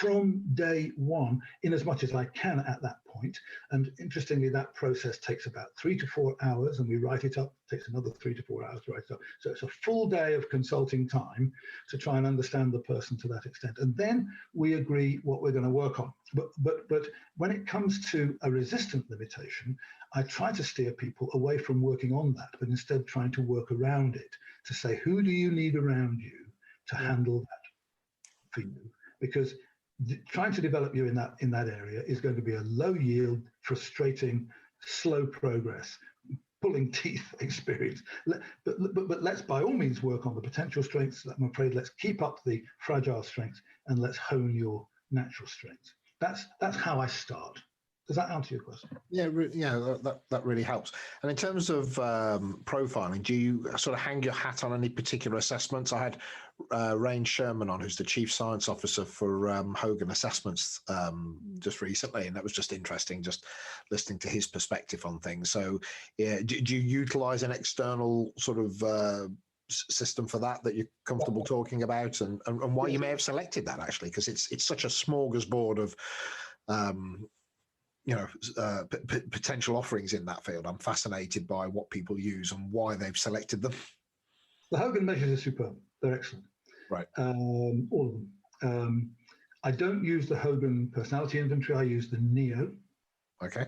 from day one in as much as I can at that point. And interestingly, that process takes about 3 to 4 hours, and we write it up. It takes another 3 to 4 hours to write it up. So it's a full day of consulting time to try and understand the person to that extent. And then we agree what we're going to work on. But when it comes to a resistant limitation, I try to steer people away from working on that, but instead trying to work around it, to say, who do you need around you to handle that for you? Because trying to develop you in that area is going to be a low yield, frustrating, slow progress, pulling teeth experience. But let's by all means work on the potential strengths. I'm afraid let's keep up the fragile strengths and let's hone your natural strengths. That's how I start. Does that answer your question? Yeah, that really helps. And in terms of profiling, do you sort of hang your hat on any particular assessments? I had Rain Sherman on, who's the Chief Science Officer for Hogan Assessments just recently, and that was just interesting, just listening to his perspective on things. So, yeah, do you utilise an external sort of system for that you're comfortable talking about, and why you may have selected that, actually, because it's such a smorgasbord of potential offerings in that field. I'm fascinated by what people use and why they've selected them. The Hogan measures are superb. They're excellent. Right. All of them. I don't use the Hogan personality inventory. I use the NEO. Okay.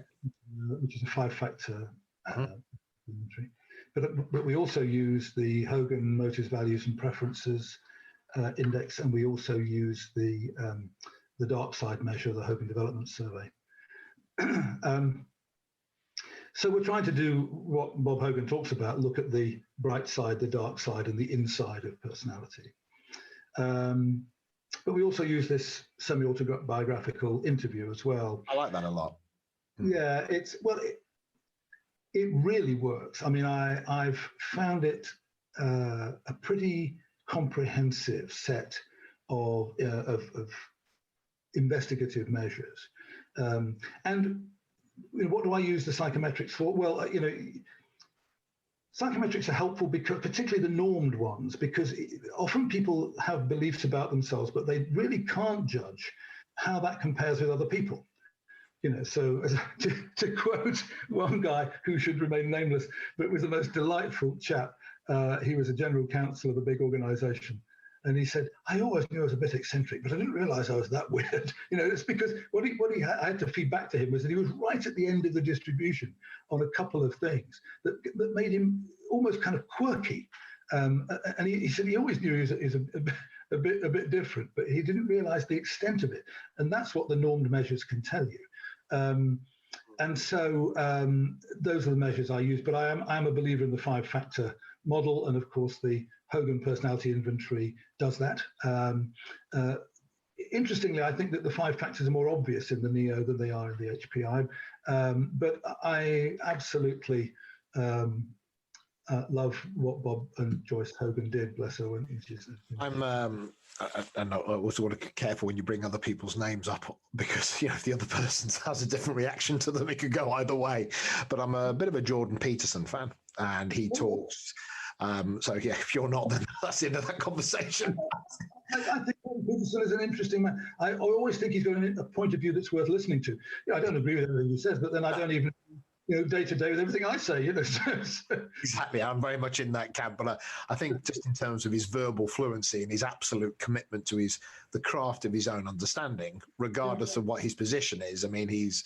Which is a 5-factor inventory. But we also use the Hogan motives, values, and preferences index, and we also use the dark side measure, the Hogan Development Survey. So we're trying to do what Bob Hogan talks about, look at the bright side, the dark side, and the inside of personality. But we also use this semi-autobiographical interview as well. I like that a lot. Yeah, it really works. I mean, I've found it a pretty comprehensive set of investigative measures. And what do I use the psychometrics for? Well, psychometrics are helpful because, particularly the normed ones, because often people have beliefs about themselves, but they really can't judge how that compares with other people. So to quote one guy who should remain nameless, but was the most delightful chap. He was a general counsel of a big organization. And he said, I always knew I was a bit eccentric, but I didn't realize I was that weird. It's because what I had to feed back to him was that he was right at the end of the distribution on a couple of things that made him almost kind of quirky. And he said he always knew he was a bit different, but he didn't realize the extent of it. And that's what the normed measures can tell you. And so those are the measures I use, but I'm a believer in the 5-factor model, and of course the Hogan Personality Inventory does that. Interestingly, I think that the 5 factors are more obvious in the NEO than they are in the HPI, but I absolutely love what Bob and Joyce Hogan did, bless her. And I also want to be careful when you bring other people's names up, because if the other person has a different reaction to them, it could go either way. But I'm a bit of a Jordan Peterson fan, and he talks. So yeah, if you're not, then that's the end of that conversation. I think Jordan Peterson is an interesting man. I always think he's got a point of view that's worth listening to. I don't agree with everything he says, but then I don't even day to day with everything I say. Exactly, I'm very much in that camp. But I think just in terms of his verbal fluency and his absolute commitment to the craft of his own understanding, regardless of what his position is. I mean, he's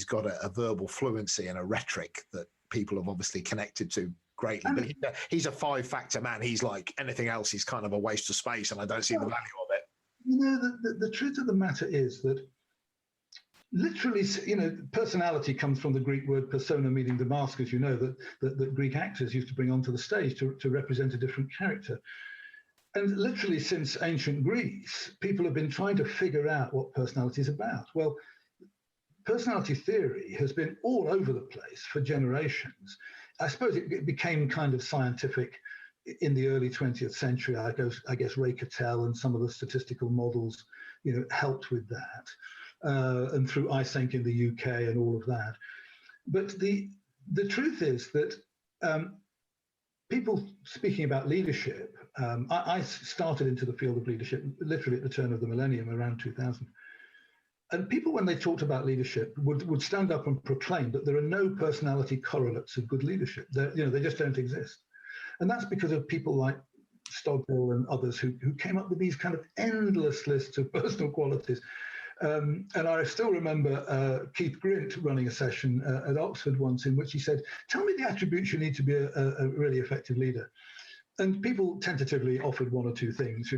got a verbal fluency and a rhetoric that people have obviously connected to greatly. But he's a 5-factor man. He's like anything else. He's kind of a waste of space, and I don't see the value of it. The truth of the matter is that literally, personality comes from the Greek word persona, meaning the mask, as you know, that Greek actors used to bring onto the stage to represent a different character. And literally since ancient Greece, people have been trying to figure out what personality is about. Well, personality theory has been all over the place for generations. I suppose it became kind of scientific in the early 20th century. I guess Ray Cattell and some of the statistical models, helped with that, and through Eysenck in the UK and all of that. But the truth is that people speaking about leadership, I started into the field of leadership literally at the turn of the millennium, around 2000. And people, when they talked about leadership, would stand up and proclaim that there are no personality correlates of good leadership. They just don't exist. And that's because of people like Stogdill and others who came up with these kind of endless lists of personal qualities. And I still remember Keith Grint running a session at Oxford once in which he said, tell me the attributes you need to be a really effective leader. And people tentatively offered one or two things,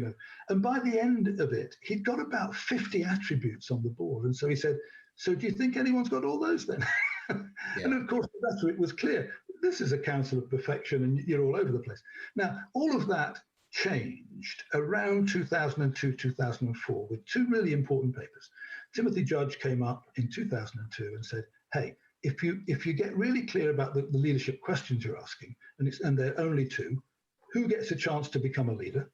And by the end of it, he'd got about 50 attributes on the board. And so he said, so do you think anyone's got all those then? Yeah. And of course, the rhetoric was clear. This is a council of perfection and you're all over the place. Now, all of that changed around 2002, 2004 with two really important papers. Timothy Judge came up in 2002 and said, hey, if you get really clear about the leadership questions you're asking, and there are only two, who gets a chance to become a leader?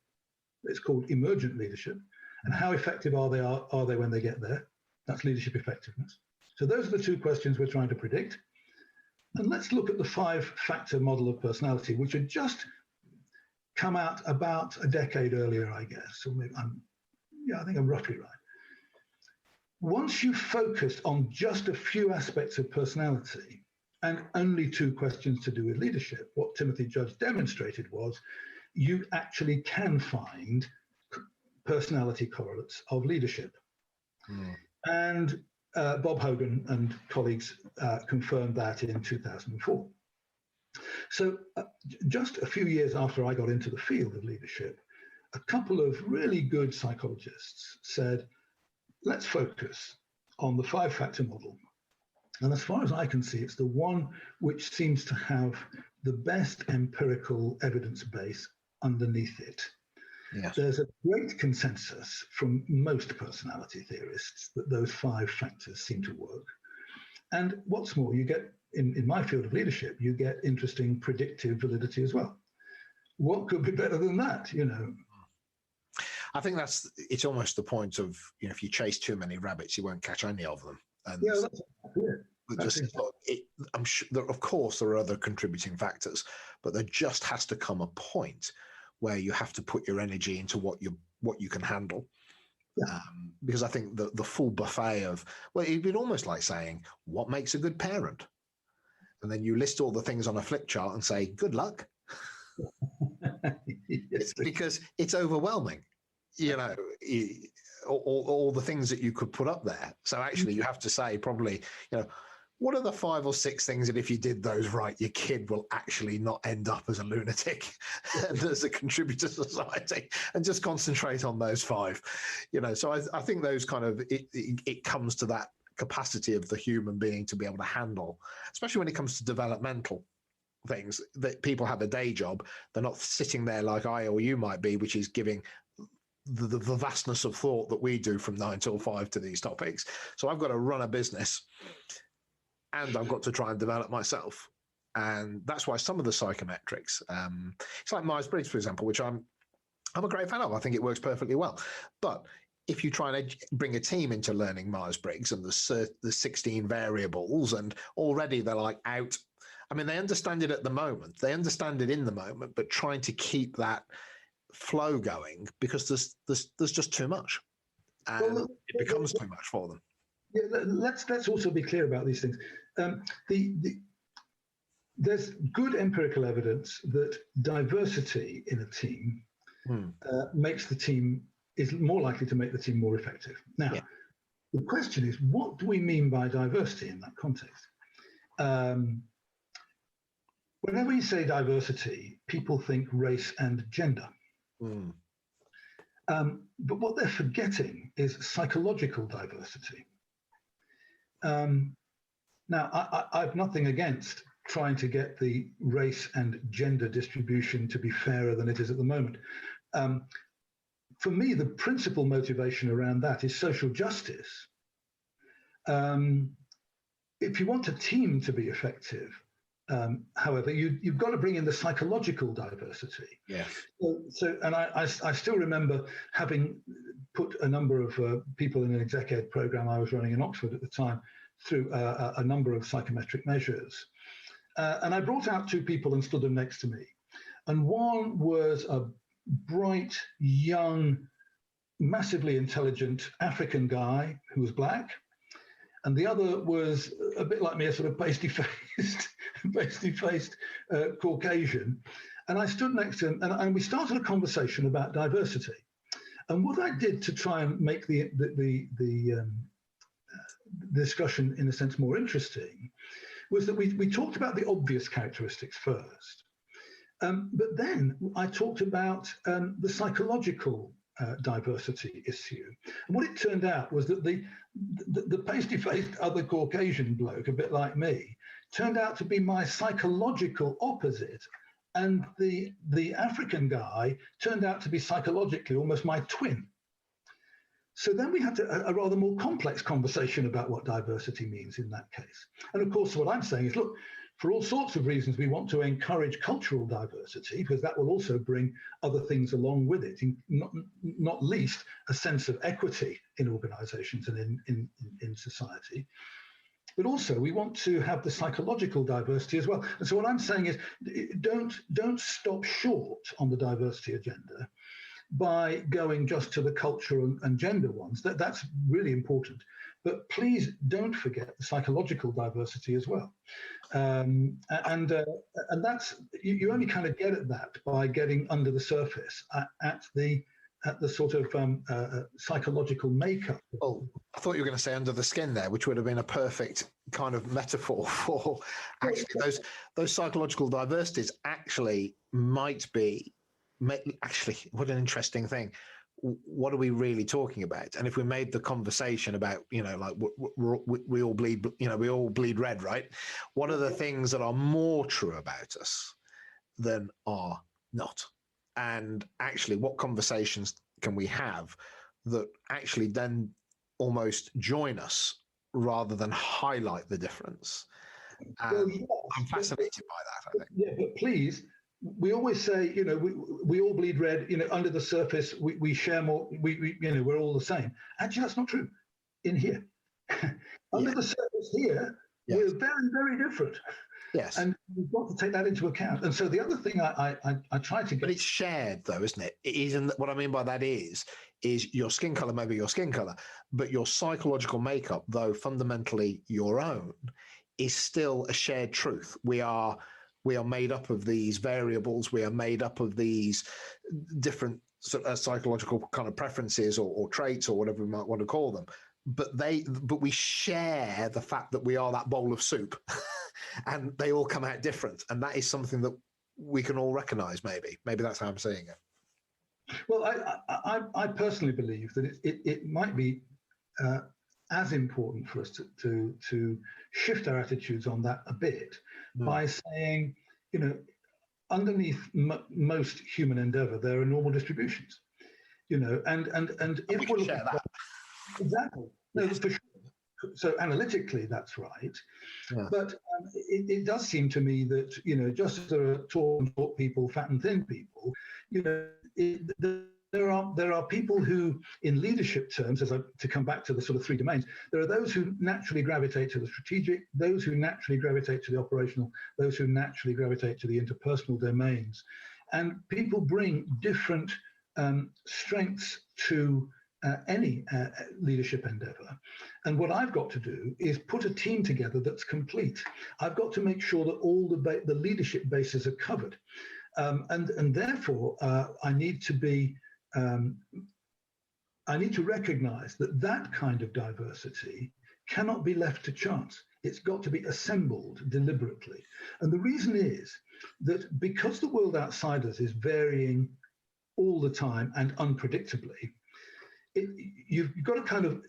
It's called emergent leadership. And how effective are they when they get there? That's leadership effectiveness. So those are the two questions we're trying to predict. And let's look at the 5-factor model of personality, which had just come out about a decade earlier, I guess. Or maybe I think I'm roughly right. Once you focused on just a few aspects of personality and only two questions to do with leadership, what Timothy Judge demonstrated was you actually can find personality correlates of leadership. And Bob Hogan and colleagues confirmed that in 2004. So just a few years after I got into the field of leadership, a couple of really good psychologists said, let's focus on the 5-factor model. And as far as I can see, it's the one which seems to have the best empirical evidence base underneath it. Yes. There's a great consensus from most personality theorists that those 5 factors seem to work. And what's more, you get, in my field of leadership, you get interesting predictive validity as well. What could be better than that, you know? I think it's almost the point of, if you chase too many rabbits, you won't catch any of them. And yeah, that's it. I'm sure, of course, there are other contributing factors, but there just has to come a point where you have to put your energy into what you can handle. Yeah. Because I think the full buffet of, well, it'd be almost like saying, what makes a good parent? And then you list all the things on a flip chart and say, good luck. It's because it's overwhelming, all the things that you could put up there. So actually you have to say probably, what are the 5 or 6 things that if you did those right, your kid will actually not end up as a lunatic and as a contributor to society, and just concentrate on those 5, So I think those kind of, it comes to that capacity of the human being to be able to handle, especially when it comes to developmental things, that people have a day job. They're not sitting there like I or you might be, which is giving the vastness of thought that we do from 9 till 5 to these topics. So I've got to run a business and I've got to try and develop myself. And that's why some of the psychometrics, it's like Myers-Briggs, for example, which I'm a great fan of. I think it works perfectly well. But if you try and bring a team into learning Myers-Briggs and the 16 variables, and already they're like out. I mean, they understand it at the moment. They understand it in the moment, but trying to keep that flow going because there's just too much. And it becomes too much for them. Yeah, let's also be clear about these things. There's good empirical evidence that diversity in a team makes the team, is more likely to make the team more effective. Now, the question is, what do we mean by diversity in that context? Whenever you say diversity, people think race and gender. But what they're forgetting is psychological diversity. Now, I've nothing against trying to get the race and gender distribution to be fairer than it is at the moment. For me, the principal motivation around that is social justice. If you want a team to be effective, however, you've got to bring in the psychological diversity. Yeah. And I still remember having put a number of people in an exec ed program I was running in Oxford at the time through a number of psychometric measures. And I brought out 2 people and stood them next to me. And one was a bright, young, massively intelligent African guy who was black. And the other was a bit like me, a sort of pasty-faced Caucasian. And I stood next to him and we started a conversation about diversity. And what I did to try and make the discussion, in a sense, more interesting, was that we talked about the obvious characteristics first. But then I talked about the psychological diversity issue. And what it turned out was that the pasty-faced other Caucasian bloke, a bit like me, turned out to be my psychological opposite And the African guy turned out to be psychologically almost my twin. So then we had a rather more complex conversation about what diversity means in that case. And of course, what I'm saying is, look, for all sorts of reasons, we want to encourage cultural diversity because that will also bring other things along with it, not least a sense of equity in organizations and in society. But also we want to have the psychological diversity as well. And so what I'm saying is don't stop short on the diversity agenda by going just to the cultural and gender ones. That's really important. But please don't forget the psychological diversity as well. And that's, you only kind of get at that by getting under the surface at the sort of psychological makeup. Oh, I thought you were going to say under the skin there, which would have been a perfect kind of metaphor for actually those psychological diversities actually might be, actually, what an interesting thing. What are we really talking about? And if we made the conversation about, like we all bleed, we all bleed red, right? What are the things that are more true about us than are not? And actually, what conversations can we have that actually then almost join us rather than highlight the difference? Well, yes, I'm fascinated by that, I think. Yeah, but please, we always say, we all bleed red, under the surface, we share more, we're all the same. Actually, that's not true in here. Under the surface here, we're very, very different. Yes. And we've got to take that into account. And so the other thing I try to get... But it's shared though, isn't it? It isn't. What I mean by that is your skin color, maybe your skin color, but your psychological makeup, though fundamentally your own, is still a shared truth. We are made up of these variables. We are made up of these different psychological kind of preferences or traits or whatever we might want to call them. But we share the fact that we are that bowl of soup and they all come out different. And that is something that we can all recognize. Maybe that's how I'm seeing it. Well, I personally believe that it might be as important for us to shift our attitudes on that a bit by saying, underneath most human endeavor, there are normal distributions, and if we're looking at that. Exactly. No, for sure. So analytically, that's right. Yeah. But it does seem to me that, just as there are tall and short people, fat and thin people, there are people who, in leadership terms, to come back to the sort of three domains, there are those who naturally gravitate to the strategic, those who naturally gravitate to the operational, those who naturally gravitate to the interpersonal domains. And people bring different strengths to any leadership endeavor. And what I've got to do is put a team together that's complete. I've got to make sure that all the leadership bases are covered. And therefore, I need to recognize that kind of diversity cannot be left to chance. It's got to be assembled deliberately. And the reason is that because the world outside us is varying all the time and unpredictably, you've got a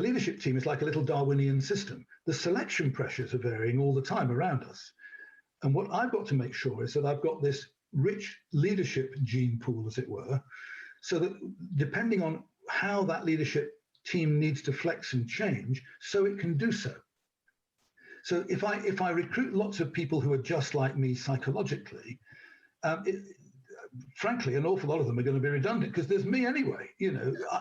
leadership team is like a little Darwinian system. The selection pressures are varying all the time around us. And what I've got to make sure is that I've got this rich leadership gene pool, as it were, so that depending on how that leadership team needs to flex and change, so it can do so. So if I recruit lots of people who are just like me psychologically, frankly, an awful lot of them are going to be redundant because there's me anyway.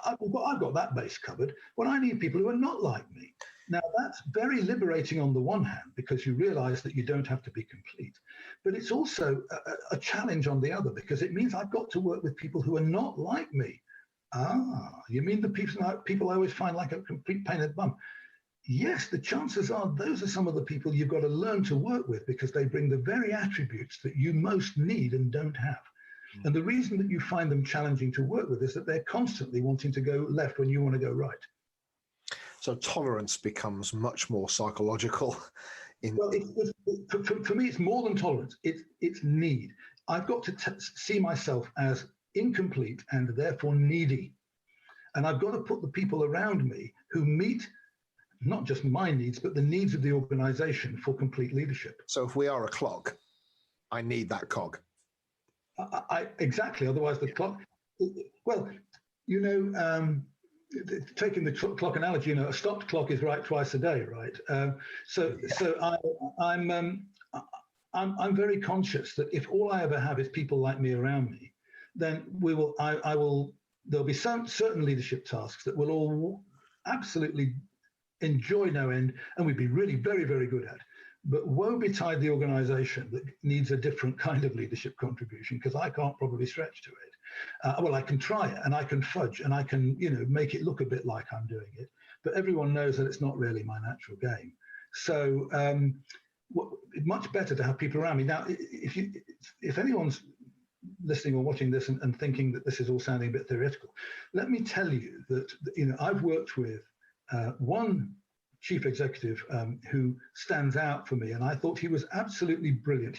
I've got that base covered. But I need people who are not like me. Now, that's very liberating on the one hand because you realize that you don't have to be complete. But it's also a challenge on the other because it means I've got to work with people who are not like me. You mean the people I always find like a complete pain in the bum? Yes, the chances are those are some of the people you've got to learn to work with because they bring the very attributes that you most need and don't have. And the reason that you find them challenging to work with is that they're constantly wanting to go left when you want to go right. So tolerance becomes much more psychological. Well, for me, it's more than tolerance. It's need. I've got to see myself as incomplete and therefore needy. And I've got to put the people around me who meet not just my needs, but the needs of the organization for complete leadership. So if we are a clock, I need that cog. Exactly. Otherwise, the clock. Well, taking the clock analogy, a stopped clock is right twice a day, right? So I'm very conscious that if all I ever have is people like me around me, then there'll be certain leadership tasks that we'll all absolutely enjoy no end, and we'd be really very, very good at. But woe betide the organisation that needs a different kind of leadership contribution, because I can't probably stretch to it. Well, I can try it, and I can fudge, and I can, make it look a bit like I'm doing it. But everyone knows that it's not really my natural game. So much better to have people around me. Now, if anyone's listening or watching this and thinking that this is all sounding a bit theoretical, let me tell you that I've worked with one chief executive who stands out for me, and I thought he was absolutely brilliant.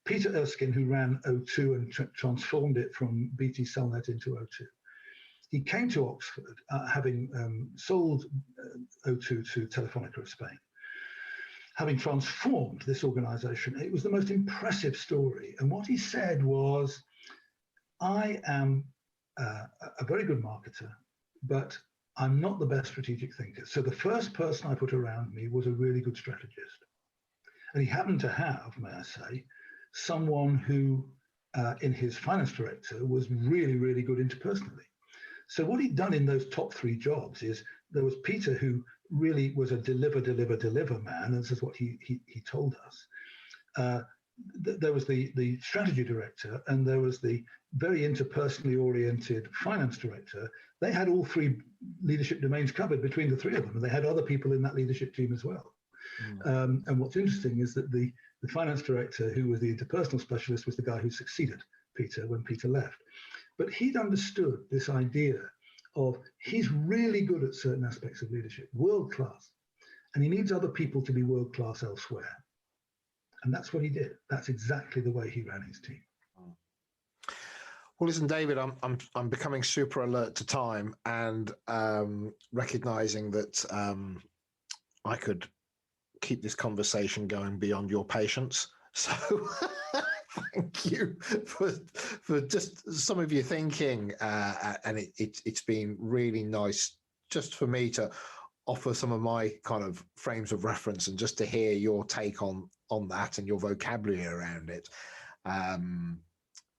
Peter Erskine, who ran O2 and transformed it from BT Cellnet into O2. He came to Oxford having sold O2 to Telefonica of Spain, having transformed this organization. It was the most impressive story. And what he said was, I am a very good marketer, but I'm not the best strategic thinker. So the first person I put around me was a really good strategist. And he happened to have, may I say, someone who, in his finance director, was really, really good interpersonally. So what he'd done in those top three jobs is, there was Peter, who really was a deliver man, and this is what he told us. There was the strategy director, and there was the very interpersonally oriented finance director. They had all three leadership domains covered between the three of them, and they had other people in that leadership team as well. And what's interesting is that the finance director, who was the interpersonal specialist, was the guy who succeeded Peter when Peter left. But he'd understood this idea of, he's really good at certain aspects of leadership, world class, and he needs other people to be world class elsewhere. And that's what he did. That's exactly the way he ran his team. Well, listen, David, I'm becoming super alert to time, and recognizing that I could keep this conversation going beyond your patience. So thank you for just some of your thinking, and it's been really nice just for me to offer some of my kind of frames of reference, and just to hear your take on that and your vocabulary around it.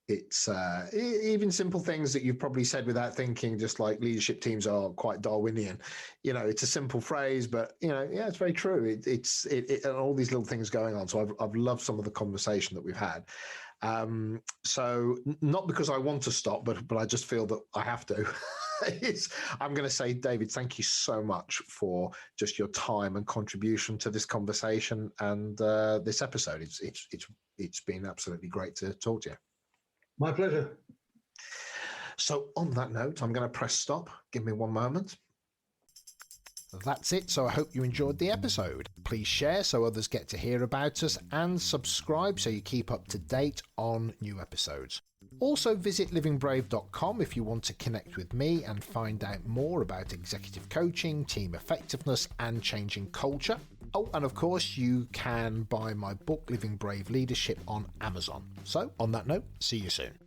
It's even simple things that you've probably said without thinking, just like leadership teams are quite Darwinian. It's a simple phrase, but it's very true. It's and all these little things going on. So I've loved some of the conversation that we've had. So not because I want to stop, but I just feel that I have to. I'm going to say, David, thank you so much for just your time and contribution to this conversation and this episode. It's been absolutely great to talk to you. My pleasure. So on that note, I'm going to press stop. Give me one moment. That's it. So I hope you enjoyed the episode. Please share so others get to hear about us, and subscribe so you keep up to date on new episodes. Also visit livingbrave.com if you want to connect with me and find out more about executive coaching, team effectiveness, and changing culture. Oh, and of course, you can buy my book, Living Brave Leadership, on Amazon. So, on that note, see you soon.